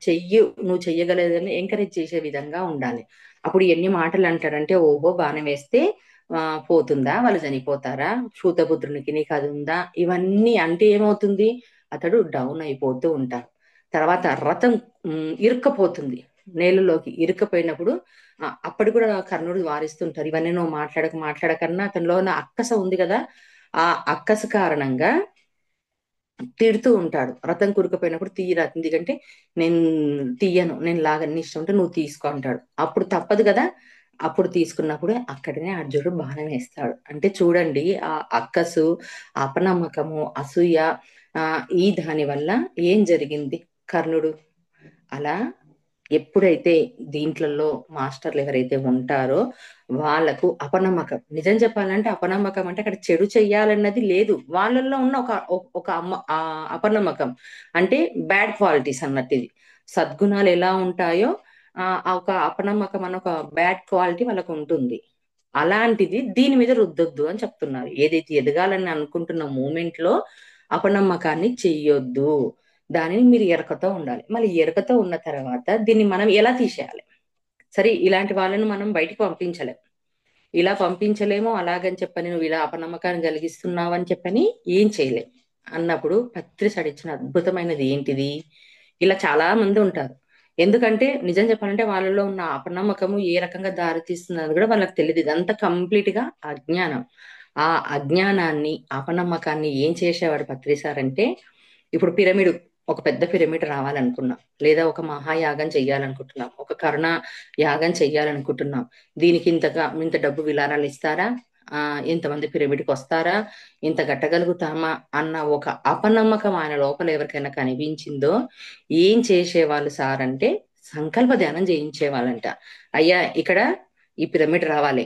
చెయ్యి నువ్వు చెయ్యగలదని ఎంకరేజ్ చేసే విధంగా ఉండాలి. అప్పుడు ఎన్ని మాటలు అంటాడంటే ఓహో బాణం వేస్తే పోతుందా, వాళ్ళు చనిపోతారా, శూతపుత్రునికి నీకు అది ఉందా, ఇవన్నీ అంటే ఏమవుతుంది అతడు డౌన్ అయిపోతూ ఉంటాడు. తర్వాత రథం ఇరుక్కపోతుంది, నేలలోకి ఇరుక్కపోయినప్పుడు అప్పటి కూడా కర్ణుడు వారిస్తుంటారు ఇవన్నీ నువ్వు మాట్లాడకన్నా అతనిలో ఉన్న అక్కస ఉంది కదా, ఆ అక్కస కారణంగా తిడుతూ ఉంటాడు. రథం కురుకపోయినప్పుడు తీయరా ఎందుకంటే నేను తీయను, నేను లాగని ఇష్టం ఉంటే నువ్వు తీసుకో అంటాడు. అప్పుడు తప్పదు కదా, అప్పుడు తీసుకున్నప్పుడు అక్కడనే అర్జునుడు బాణం వేస్తాడు. అంటే చూడండి ఆ అక్కసు, అపనమ్మకము, అసూయ, ఈ దాని వల్ల ఏం జరిగింది కర్ణుడు అలా. ఎప్పుడైతే దీంట్లలో మాస్టర్లు ఎవరైతే ఉంటారో వాళ్ళకు అపనమ్మకం, నిజం చెప్పాలంటే అపనమ్మకం అంటే అక్కడ చెడు చెయ్యాలన్నది లేదు, వాళ్ళల్లో ఉన్న ఒక అపనమ్మకం అంటే బ్యాడ్ క్వాలిటీస్ అన్నట్టు. ఇది సద్గుణాలు ఎలా ఉంటాయో ఒక అపనమ్మకం అన్న ఒక బ్యాడ్ క్వాలిటీ వాళ్ళకు ఉంటుంది. అలాంటిది దీని మీద రుద్దొద్దు అని చెప్తున్నారు. ఏదైతే ఎదగాలని అనుకుంటున్న మూమెంట్ లో అపనమ్మకాన్ని చెయ్యొద్దు, దానిని మీరు ఎరకతో ఉండాలి. మళ్ళీ ఎరకతో ఉన్న తర్వాత దీన్ని మనం ఎలా తీసేయాలి. సరే ఇలాంటి వాళ్ళను మనం బయటికి పంపించలేం, ఇలా పంపించలేము అలాగని చెప్పని నువ్వు ఇలా అపనమ్మకాన్ని కలిగిస్తున్నావు అని చెప్పని ఏం చేయలేం అన్నప్పుడు పత్రిసాడు ఇచ్చిన అద్భుతమైనది ఏంటిది. ఇలా చాలా మంది ఉంటారు, ఎందుకంటే నిజం చెప్పాలంటే వాళ్ళలో ఉన్న అపనమ్మకము ఏ రకంగా దారితీస్తున్నది కూడా వాళ్ళకి తెలియదు. ఇదంతా కంప్లీట్ గా అజ్ఞానం. ఆ అజ్ఞానాన్ని అపనమ్మకాన్ని ఏం చేసేవాడు పత్రిసార్ అంటే, ఇప్పుడు పిరమిడ్, ఒక పెద్ద పిరమిడ్ రావాలనుకున్నాం, లేదా ఒక మహాయాగం చెయ్యాలనుకుంటున్నాం, ఒక కరుణ యాగం చెయ్యాలనుకుంటున్నాం, దీనికి ఇంత డబ్బు విరాళాలు ఇస్తారా, ఇంతమంది పిరమిడ్కి వస్తారా, ఇంత కట్టగలుగుతామా అన్న ఒక అపనమ్మకం ఆయన లోపల ఎవరికైనా కనిపించిందో ఏం చేసేవాళ్ళు సార్ అంటే సంకల్ప ధ్యానం చేయించేవాళ్ళంట. అయ్యా ఇక్కడ ఈ పిరమిడ్ రావాలి,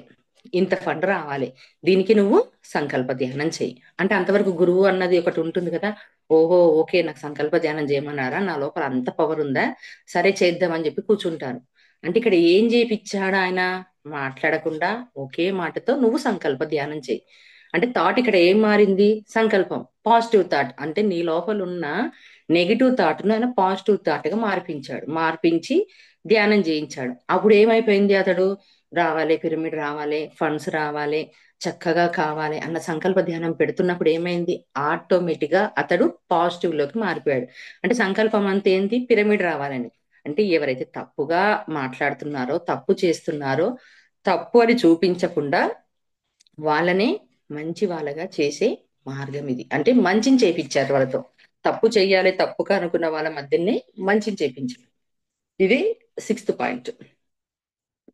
ఇంత ఫండ్ రావాలి, దీనికి నువ్వు సంకల్ప ధ్యానం చెయ్యి అంటే అంతవరకు గురువు అన్నది ఒకటి ఉంటుంది కదా. ఓహో ఓకే నాకు సంకల్ప ధ్యానం చేయమన్నారా, నా లోపల అంత పవర్ ఉందా, సరే చేద్దామని చెప్పి కూర్చుంటారు. అంటే ఇక్కడ ఏం చేపిచ్చాడు ఆయన, మాట్లాడకుండా ఒకే మాటతో నువ్వు సంకల్ప ధ్యానం చెయ్యి అంటే థాట్ ఇక్కడ ఏం మారింది, సంకల్పం పాజిటివ్ థాట్, అంటే నీ లోపల ఉన్న నెగిటివ్ థాట్ ను ఆయన పాజిటివ్ థాట్ గా మార్పించి ధ్యానం చేయించాడు. అప్పుడు ఏమైపోయింది, అతడు రావాలి పిరమిడ్ రావాలి, ఫండ్స్ రావాలి, చక్కగా కావాలి అన్న సంకల్ప ధ్యానం పెడుతున్నప్పుడు ఏమైంది, ఆటోమేటిక్ గా అతడు పాజిటివ్ లోకి మారిపోయాడు. అంటే సంకల్పం అంతా ఏంటి, పిరమిడ్ రావాలని. అంటే ఎవరైతే తప్పుగా మాట్లాడుతున్నారో తప్పు చేస్తున్నారో తప్పు అని చూపించకుండా వాళ్ళనే మంచి వాళ్ళగా చేసే మార్గం ఇది. అంటే మంచిని చేపించారు వాళ్ళతో, తప్పు చెయ్యాలి తప్పుగా అనుకున్న వాళ్ళ మధ్యనే మంచిని చేపించారు. ఇది 6th పాయింట్.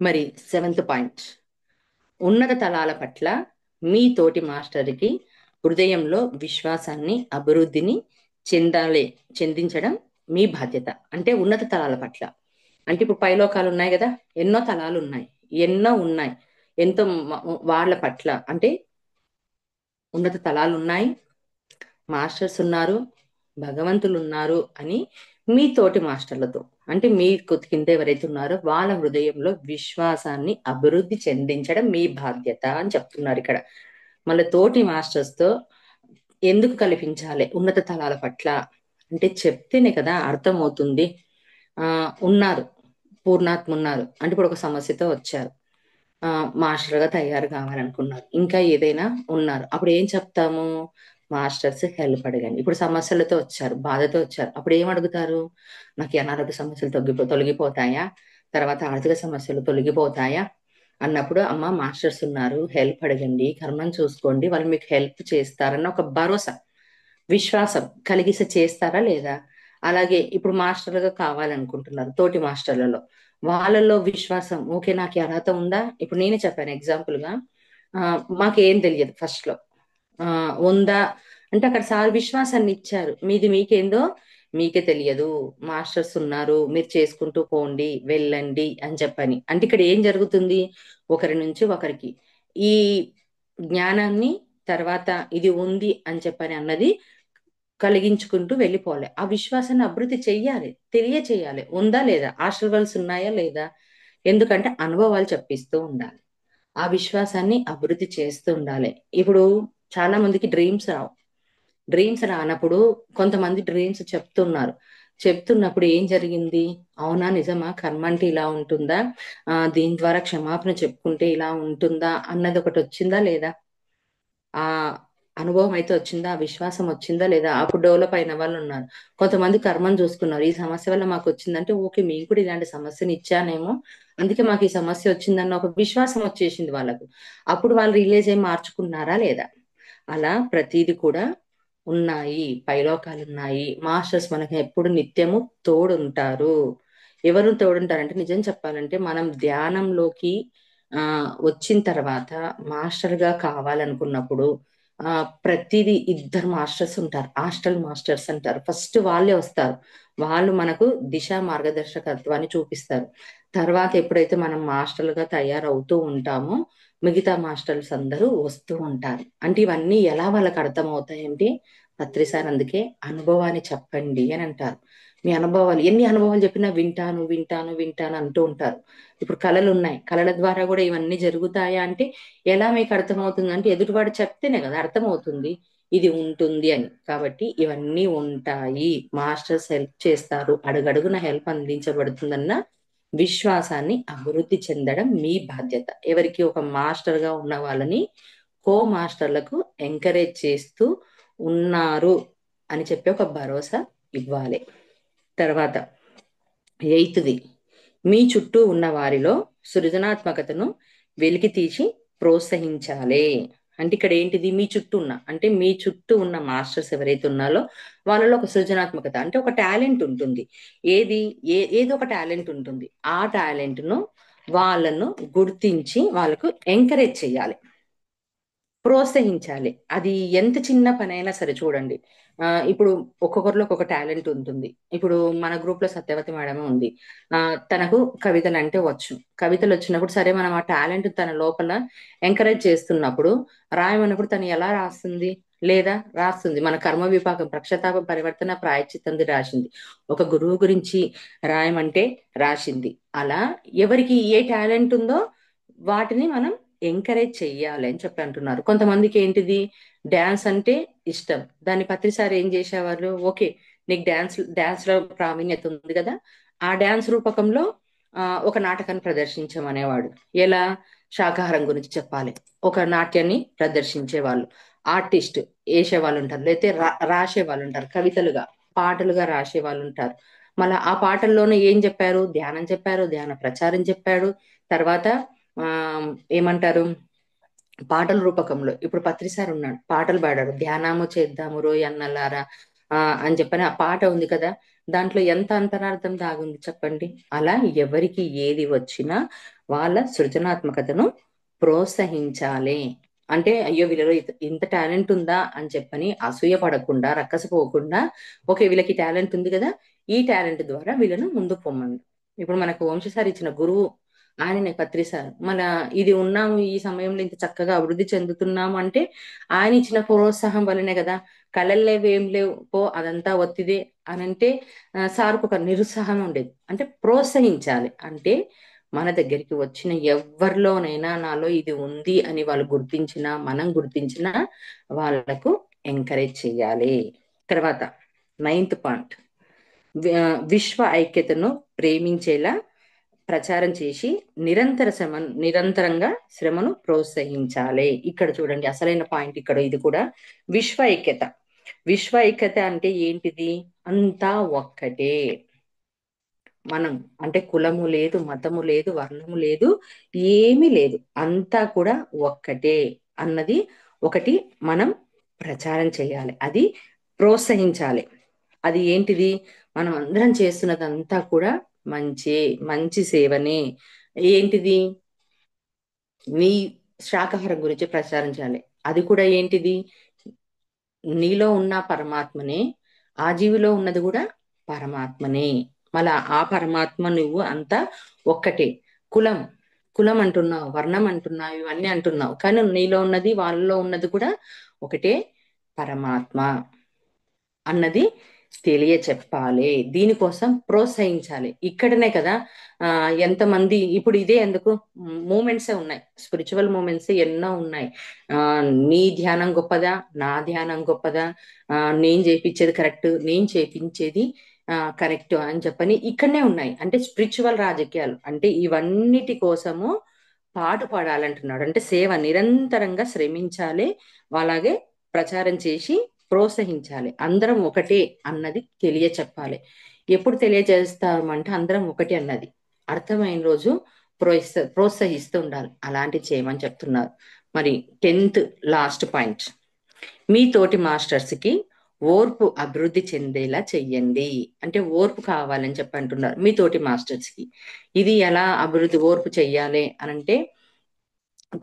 మరి 7th పాయింట్, ఉన్నత తలాల పట్ల మీ తోటి మాస్టర్కి హృదయంలో విశ్వాసాన్ని అభివృద్ధిని చెందించడం మీ బాధ్యత. అంటే ఉన్నత తలాల పట్ల అంటే ఇప్పుడు పైలోకాలు ఉన్నాయి కదా, ఎన్నో తలాలు ఉన్నాయి, ఎన్నో ఉన్నాయి, ఎంతో వాళ్ళ పట్ల అంటే ఉన్నత తలాలు ఉన్నాయి, మాస్టర్స్ ఉన్నారు, భగవంతులు ఉన్నారు అని మీ తోటి మాస్టర్లతో అంటే మీ కింద ఎవరైతే ఉన్నారో వాళ్ళ హృదయంలో విశ్వాసాన్ని అభివృద్ధి చెందించడం మీ బాధ్యత అని చెప్తున్నారు ఇక్కడ. మళ్ళీ తోటి మాస్టర్స్ తో ఎందుకు కల్పించాలి ఉన్నత తలాల పట్ల అంటే చెప్తేనే కదా అర్థమవుతుంది. ఉన్నారు, పూర్ణాత్మ ఉన్నారు అంటే ఇప్పుడు ఒక సమస్యతో వచ్చారు, మాస్టర్ గా తయారు కావాలనుకున్నారు, ఇంకా ఏదైనా ఉన్నారు, అప్పుడు ఏం చెప్తాము, మాస్టర్స్ హెల్ప్ అడగండి. ఇప్పుడు సమస్యలతో వచ్చారు, బాధతో వచ్చారు, అప్పుడు ఏం అడుగుతారు, నాకు అనారోగ్య సమస్యలు తొలగిపోతాయా, తర్వాత ఆర్థిక సమస్యలు తొలగిపోతాయా అన్నప్పుడు అమ్మ మాస్టర్స్ ఉన్నారు హెల్ప్ అడగండి, కర్మను చూసుకోండి, వాళ్ళు మీకు హెల్ప్ చేస్తారన్న ఒక భరోసా విశ్వాసం కలిగిస్తే చేస్తారా లేదా. అలాగే ఇప్పుడు మాస్టర్గా కావాలనుకుంటున్నారు తోటి మాస్టర్లలో, వాళ్ళలో విశ్వాసం, ఓకే నాకు ఈ అర్హత ఉందా. ఇప్పుడు నేనే చెప్పాను ఎగ్జాంపుల్ గా, ఆ, మాకేం తెలియదు ఫస్ట్ లో, ఆ ఉందా అంటే అక్కడ సార్ విశ్వాసాన్ని ఇచ్చారు, మీది మీకేందో మీకే తెలియదు, మాస్టర్స్ ఉన్నారు మీరు చేసుకుంటూ పోండి వెళ్ళండి అని చెప్పని. అంటే ఇక్కడ ఏం జరుగుతుంది, ఒకరి నుంచి ఒకరికి ఈ జ్ఞానాన్ని, తర్వాత ఇది ఉంది అని చెప్పని అన్నది కలిగించుకుంటూ వెళ్ళిపోవాలి. ఆ విశ్వాసాన్ని అభివృద్ధి చెయ్యాలి, తెలియచేయాలి, ఉందా లేదా, ఆశీర్వాదాలు ఉన్నాయా లేదా. ఎందుకంటే అనుభవాలు చెప్పిస్తూ ఉండాలి, ఆ విశ్వాసాన్ని అభివృద్ధి చేస్తూ ఉండాలి. ఇప్పుడు చాలా మందికి డ్రీమ్స్ రావు. డ్రీమ్స్ రానప్పుడు కొంతమంది డ్రీమ్స్ చెప్తున్నప్పుడు ఏం జరిగింది, అవునా నిజమా, కర్మ అంటే ఇలా ఉంటుందా, దీని ద్వారా క్షమాపణ చెప్పుకుంటే ఇలా ఉంటుందా అన్నది ఒకటి వచ్చిందా లేదా, ఆ అనుభవం అయితే వచ్చిందా, ఆ విశ్వాసం వచ్చిందా లేదా. అప్పుడు డెవలప్ అయిన వాళ్ళు ఉన్నారు. కొంతమంది కర్మను చూసుకున్నారు, ఈ సమస్య వల్ల మాకు వచ్చిందంటే ఓకే మీకు కూడా ఇలాంటి సమస్యని ఇచ్చానేమో, అందుకే మాకు ఈ సమస్య వచ్చిందన్న ఒక విశ్వాసం వచ్చేసింది వాళ్ళకు. అప్పుడు వాళ్ళు రిలీజ్ అయ్యి మార్చుకున్నారా లేదా. అలా ప్రతిది కూడా ఉన్నాయి, పైలోకాలు ఉన్నాయి, మాస్టర్స్ మనకి ఎప్పుడు నిత్యము తోడుంటారు. ఎవరు తోడుంటారంటే నిజం చెప్పాలంటే మనం ధ్యానంలోకి ఆ వచ్చిన తర్వాత మాస్టర్ గా కావాలనుకున్నప్పుడు ఆ ప్రతిదీ ఇద్దరు మాస్టర్స్ ఉంటారు, హాస్టల్ మాస్టర్స్ అంటారు, ఫస్ట్ వాళ్ళే వస్తారు. వాళ్ళు మనకు దిశ మార్గదర్శకత్వాన్ని చూపిస్తారు. తర్వాత ఎప్పుడైతే మనం మాస్టర్లుగా తయారవుతూ ఉంటామో మిగతా మాస్టర్స్ అందరూ వస్తూ ఉంటారు. అంటే ఇవన్నీ ఎలా వాళ్ళకి అర్థమవుతాయంటే, పత్రి సార్ అందుకే అనుభవాన్ని చెప్పండి అని అంటారు. మీ అనుభవాలు, ఎన్ని అనుభవాలు చెప్పినా వింటాను వింటాను వింటాను అంటూ ఉంటారు. ఇప్పుడు కళలు ఉన్నాయి, కళల ద్వారా కూడా ఇవన్నీ జరుగుతాయా అంటే ఎలా మీకు అర్థమవుతుంది అంటే ఎదుటివాడు చెప్తేనే కదా అర్థమవుతుంది ఇది ఉంటుంది అని. కాబట్టి ఇవన్నీ ఉంటాయి, మాస్టర్స్ హెల్ప్ చేస్తారు, అడుగడుగున హెల్ప్ అందించబడుతుందన్న విశ్వాసాన్ని అభివృద్ధి చెందడం మీ బాధ్యత. ఎవరికి ఒక మాస్టర్ గా ఉన్న వాళ్ళని కో మాస్టర్లకు ఎంకరేజ్ చేస్తూ ఉన్నారు అని చెప్పి ఒక భరోసా ఇవ్వాలి. తర్వాత ఎయిత్ది, మీ చుట్టూ ఉన్న వారిలో సృజనాత్మకతను వెలికి తీసి ప్రోత్సహించాలి. అంటే ఇక్కడ ఏంటిది, మీ చుట్టూ ఉన్న అంటే మీ చుట్టూ ఉన్న మాస్టర్స్ ఎవరైతే ఉన్నారో వాళ్ళలో ఒక సృజనాత్మకత అంటే ఒక టాలెంట్ ఉంటుంది. ఏది ఏదో ఒక టాలెంట్ ఉంటుంది. ఆ టాలెంట్ ను వాళ్ళను గుర్తించి వాళ్ళకు ఎంకరేజ్ చేయాలి, ప్రోత్సహించాలి. అది ఎంత చిన్న పనైనా సరే చూడండి. ఇప్పుడు ఒక్కొక్కరిలో ఒక్కొక్క టాలెంట్ ఉంటుంది. ఇప్పుడు మన గ్రూప్ లో సత్యవతి మేడం ఉంది. ఆ తనకు కవితలు అంటే వచ్చు. కవితలు వచ్చినప్పుడు సరే మనం ఆ టాలెంట్ తన లోపల ఎంకరేజ్ చేస్తున్నప్పుడు, రాయమన్నప్పుడు తను ఎలా రాస్తుంది, లేదా రాస్తుంది. మన కర్మ విపాకం ప్రక్షతాప పరివర్తన ప్రాయశ్చిత్తంది రాసింది. ఒక గురువు గురించి రాయమంటే రాసింది. అలా ఎవరికి ఏ టాలెంట్ ఉందో వాటిని మనం ఎంకరేజ్ చెయ్యాలి అని చెప్పి అంటున్నారు. కొంతమందికి ఏంటిది, డాన్స్ అంటే ఇష్టం. దాన్ని పత్రిసారి ఏం చేసేవాళ్ళు, ఓకే నీకు డాన్స్ లో ప్రావీణ్యత ఉంది కదా, ఆ డాన్స్ రూపకంలో ఒక నాటకాన్ని ప్రదర్శించమనేవాడు. ఎలా, శాకాహారం గురించి చెప్పాలి, ఒక నాట్యాన్ని ప్రదర్శించే వాళ్ళు, ఆర్టిస్ట్ వేసే వాళ్ళు ఉంటారు, లేకపోతే రాసే వాళ్ళు ఉంటారు, కవితలుగా పాటలుగా రాసే వాళ్ళు ఉంటారు. మళ్ళీ ఆ పాటల్లోనే ఏం చెప్పారు, ధ్యానం చెప్పారు, ధ్యాన ప్రచారం చెప్పాడు. తర్వాత ఆ ఏమంటారు, పాటల రూపకంలో ఇప్పుడు పత్రిసారి ఉన్నాడు, పాటలు పాడాడు, ధ్యానము చేద్దాము రోయ్ అన్నలారా అని చెప్పని ఆ పాట ఉంది కదా, దాంట్లో ఎంత అంతరార్థం దాగుంది చెప్పండి. అలా ఎవరికి ఏది వచ్చినా వాళ్ళ సృజనాత్మకతను ప్రోత్సహించాలి. అంటే అయ్యో వీళ్ళలో ఇంత టాలెంట్ ఉందా అని చెప్పని అసూయ పడకుండా, రక్కసిపోకుండా, ఓకే వీళ్ళకి టాలెంట్ ఉంది కదా, ఈ టాలెంట్ ద్వారా వీళ్ళను ముందుకు పొమ్మండి. ఇప్పుడు మనకు వంశసారి ఇచ్చిన గురువు ఆయననే పత్రి సార్. మన ఇది ఉన్నాము, ఈ సమయంలో ఇంత చక్కగా అభివృద్ధి చెందుతున్నాము అంటే ఆయన ఇచ్చిన ప్రోత్సాహం వల్లనే కదా. కళలు లేవు ఏం లేవు పో అదంతా ఒత్తిదే అని అంటే సార్కు ఒక నిరుత్సాహం ఉండేది. అంటే ప్రోత్సహించాలి అంటే మన దగ్గరికి వచ్చిన ఎవరిలోనైనా నాలో ఇది ఉంది అని వాళ్ళు గుర్తించినా, మనం గుర్తించినా వాళ్ళకు ఎంకరేజ్ చేయాలి. తర్వాత నైన్త్ పాయింట్, విశ్వ ఐక్యతను ప్రేమించేలా ప్రచారం చేసి నిరంతరంగా శ్రమను ప్రోత్సహించాలి. ఇక్కడ చూడండి అసలైన పాయింట్ ఇక్కడ, ఇది కూడా విశ్వ ఐక్యత. విశ్వ ఐక్యత అంటే ఏంటిది, అంతా ఒక్కటే. మనం అంటే కులము లేదు, మతము లేదు, వర్ణము లేదు, ఏమీ లేదు, అంతా కూడా ఒక్కటే అన్నది ఒకటి మనం ప్రచారం చేయాలి, అది ప్రోత్సహించాలి. అది ఏంటిది, మనం అందరం చేస్తున్నదంతా కూడా మంచి మంచి సేవనే. ఏంటిది? నీ శాకాహారం గురించి ప్రచారించాలి. అది కూడా ఏంటిది? నీలో ఉన్న పరమాత్మనే, ఆ జీవిలో ఉన్నది కూడా పరమాత్మనే. మళ్ళా ఆ పరమాత్మ నువ్వు అంతా ఒక్కటే. కులం కులం అంటున్నావు, వర్ణం అంటున్నావు, ఇవన్నీ అంటున్నావు, కానీ నీలో ఉన్నది వాళ్ళలో ఉన్నది కూడా ఒకటే పరమాత్మ అన్నది తెలియచెప్పాలి. దీనికోసం ప్రోత్సహించాలి. ఇక్కడనే కదా ఎంతమంది ఇప్పుడు ఇదే ఎందుకు మూమెంట్సే ఉన్నాయి, స్పిరిచువల్ మూమెంట్స్ ఎన్నో ఉన్నాయి. ఆ నీ ధ్యానం గొప్పదా, నా ధ్యానం గొప్పదా, నేను చేపించేది కరెక్ట్, నేను చేపించేది కరెక్ట్ అని చెప్పని ఇక్కడనే ఉన్నాయి. అంటే స్పిరిచువల్ రాజకీయాలు అంటే ఇవన్నిటి కోసము పాటు పడాలంటున్నాడు. అంటే సేవ నిరంతరంగా శ్రమించాలి, అలాగే ప్రచారం చేసి ప్రోత్సహించాలి. అందరం ఒకటే అన్నది తెలియచెప్పాలి. ఎప్పుడు తెలియజేస్తామంటే అందరం ఒకటి అన్నది అర్థమైన రోజు ప్రోత్సహిస్తూ ఉండాలి. అలాంటివి చేయమని చెప్తున్నారు. మరి 10th లాస్ట్ పాయింట్, మీ తోటి మాస్టర్స్ కి ఓర్పు అభివృద్ధి చెందేలా చెయ్యండి. అంటే ఓర్పు కావాలని చెప్పి అంటున్నారు మీ తోటి మాస్టర్స్ కి. ఇది ఎలా అభివృద్ధి ఓర్పు చెయ్యాలి అనంటే,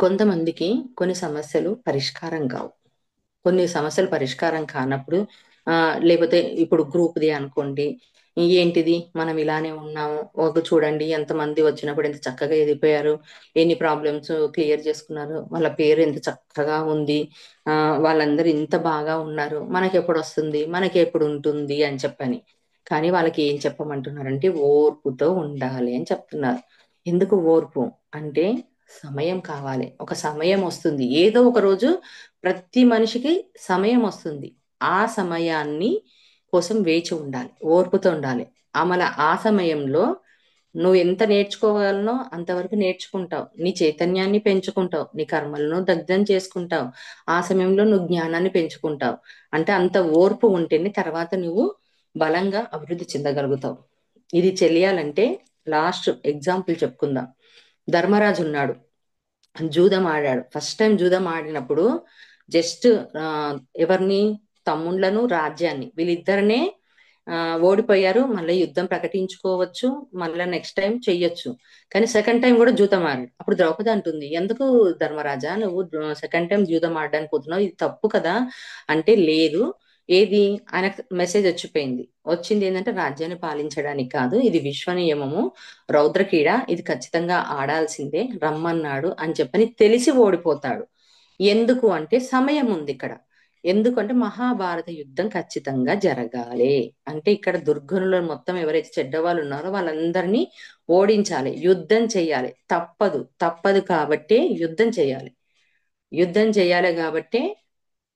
కొంతమందికి కొన్ని సమస్యలు పరిష్కారం కావు. కొన్ని సమస్యలు పరిష్కారం కానప్పుడు లేకపోతే ఇప్పుడు గ్రూప్ది అనుకోండి, ఏంటిది మనం ఇలానే ఉన్నాము, ఒక చూడండి ఎంతమంది వచ్చినప్పుడు ఎంత చక్కగా ఎదిగిపోయారు, ఎన్ని ప్రాబ్లమ్స్ క్లియర్ చేసుకున్నారు, వాళ్ళ పేరు ఎంత చక్కగా ఉంది, వాళ్ళందరూ ఇంత బాగా ఉన్నారు, మనకి ఎప్పుడు వస్తుంది, మనకి ఎప్పుడు ఉంటుంది అని చెప్పని. కానీ వాళ్ళకి ఏం చెప్పమంటున్నారంటే ఓర్పుతో ఉండాలి అని చెప్తున్నారు. ఎందుకు ఓర్పు అంటే, సమయం కావాలి. ఒక సమయం వస్తుంది, ఏదో ఒక రోజు ప్రతి మనిషికి సమయం వస్తుంది. ఆ సమయాన్ని కోసం వేచి ఉండాలి, ఓర్పుతో ఉండాలి. అమల ఆ సమయంలో నువ్వు ఎంత నేర్చుకోగలనో అంతవరకు నేర్చుకుంటావు, నీ చైతన్యాన్ని పెంచుకుంటావు, నీ కర్మలను దగ్ధం చేసుకుంటావు, ఆ సమయంలో నువ్వు జ్ఞానాన్ని పెంచుకుంటావు. అంటే అంత ఓర్పు ఉంటేనే తర్వాత నువ్వు బలంగా అభివృద్ధి చెందగలుగుతావు. ఇది తెలియాలంటే లాస్ట్ ఎగ్జాంపుల్ చెప్పుకుందాం. ధర్మరాజు ఉన్నాడు, జూదం ఆడాడు. ఫస్ట్ టైం జూదం ఆడినప్పుడు జస్ట్ ఆ ఎవరిని, తమ్ముళ్లను, రాజ్యాన్ని, వీళ్ళిద్దరినే ఓడిపోయారు. మళ్ళీ యుద్ధం ప్రకటించుకోవచ్చు, మళ్ళీ నెక్స్ట్ టైం చెయ్యొచ్చు. కానీ సెకండ్ టైం కూడా జూదం ఆడాడు. అప్పుడు ద్రౌపది అంటుంది, ఎందుకు ధర్మరాజా నువ్వు సెకండ్ టైం జూదం ఆడడానికి పోతున్నావు, ఇది తప్పు కదా అంటే, లేదు, ఏది, ఆయనకు మెసేజ్ వచ్చిపోయింది. వచ్చింది ఏంటంటే రాజ్యాన్ని పాలించడానికి కాదు, ఇది విశ్వ నియమము, రౌద్రకీడ, ఇది ఖచ్చితంగా ఆడాల్సిందే, రమ్మన్నాడు అని చెప్పని తెలిసి ఓడిపోతాడు. ఎందుకు అంటే సమయం ఉంది ఇక్కడ. ఎందుకంటే మహాభారత యుద్ధం ఖచ్చితంగా జరగాలి. అంటే ఇక్కడ దుర్గనులు మొత్తం ఎవరైతే చెడ్డవాళ్ళు ఉన్నారో వాళ్ళందరినీ ఓడించాలి, యుద్ధం చేయాలి. తప్పదు, తప్పదు కాబట్టే యుద్ధం చేయాలి. యుద్ధం చేయాలి కాబట్టే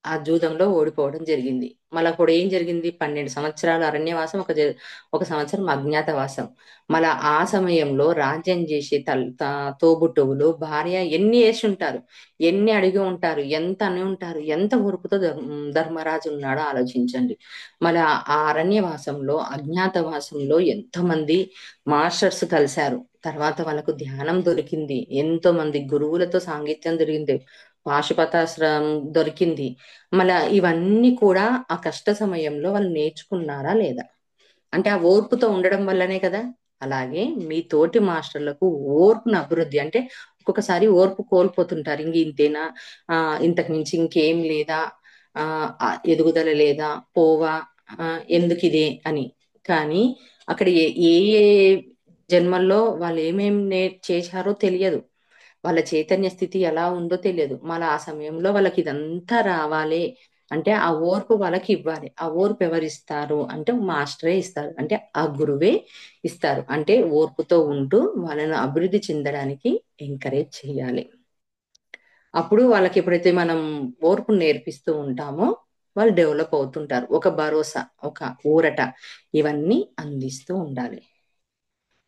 ఆ జూదంలో ఓడిపోవడం జరిగింది. మళ్ళీ అప్పుడు ఏం జరిగింది, 12 సంవత్సరాలు అరణ్యవాసం, ఒక సంవత్సరం అజ్ఞాతవాసం. మళ్ళా ఆ సమయంలో రాజ్యం చేసి తోబుట్టువులు, భార్య ఎన్ని వేసి ఉంటారు, ఎన్ని అడిగి ఉంటారు, ఎంత అని ఉంటారు, ఎంత ఓర్పుతో ధర్మరాజు ఉన్నాడో ఆలోచించండి. మళ్ళీ ఆ అరణ్యవాసంలో, అజ్ఞాతవాసంలో ఎంతమంది మాస్టర్స్ కలిశారు. తర్వాత వాళ్ళకు ధ్యానం దొరికింది, ఎంతో మంది గురువులతో సాంగత్యం దొరికింది, పాశుపతాశ్రమం దొరికింది. మళ్ళా ఇవన్నీ కూడా ఆ కష్ట సమయంలో వాళ్ళు నేర్చుకున్నారా లేదా అంటే ఆ ఓర్పుతో ఉండడం వల్లనే కదా. అలాగే మీ తోటి మాస్టర్లకు ఓర్పును అభివృద్ధి అంటే, ఒక్కొక్కసారి ఓర్పు కోల్పోతుంటారు, ఇంక ఇంతేనా, ఇంతకు మించి ఇంకేం లేదా, ఎదుగుదల లేదా, పోవా, ఎందుకు ఇదే అని. కానీ అక్కడ ఏ ఏ ఏ జన్మల్లో వాళ్ళు ఏమేం చేశారో తెలియదు, వాళ్ళ చైతన్య స్థితి ఎలా ఉందో తెలియదు. మళ్ళీ ఆ సమయంలో వాళ్ళకి ఇదంతా రావాలి అంటే ఆ ఓర్పు వాళ్ళకి ఇవ్వాలి. ఆ ఓర్పు ఎవరిస్తారు అంటే మాస్టరే ఇస్తారు, అంటే ఆ గురువే ఇస్తారు. అంటే ఓర్పుతో ఉంటూ వాళ్ళను అభివృద్ధి చెందడానికి ఎంకరేజ్ చేయాలి. అప్పుడు వాళ్ళకి ఎప్పుడైతే మనం ఓర్పు నేర్పిస్తూ ఉంటామో వాళ్ళు డెవలప్ అవుతుంటారు. ఒక భరోసా, ఒక ఊరట, ఇవన్నీ అందిస్తూ ఉండాలి.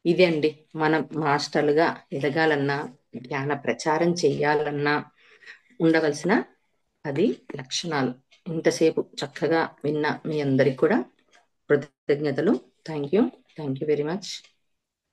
ఇదే అండి, మనం మాస్టర్లుగా ఎదగాలన్నా, జ్ఞాన ప్రచారం చెయ్యాలన్నా ఉండవలసిన 10 లక్షణాలు. ఇంతసేపు చక్కగా విన్న మీ అందరికి కూడా కృతజ్ఞతలు. Thank you, thank you very much.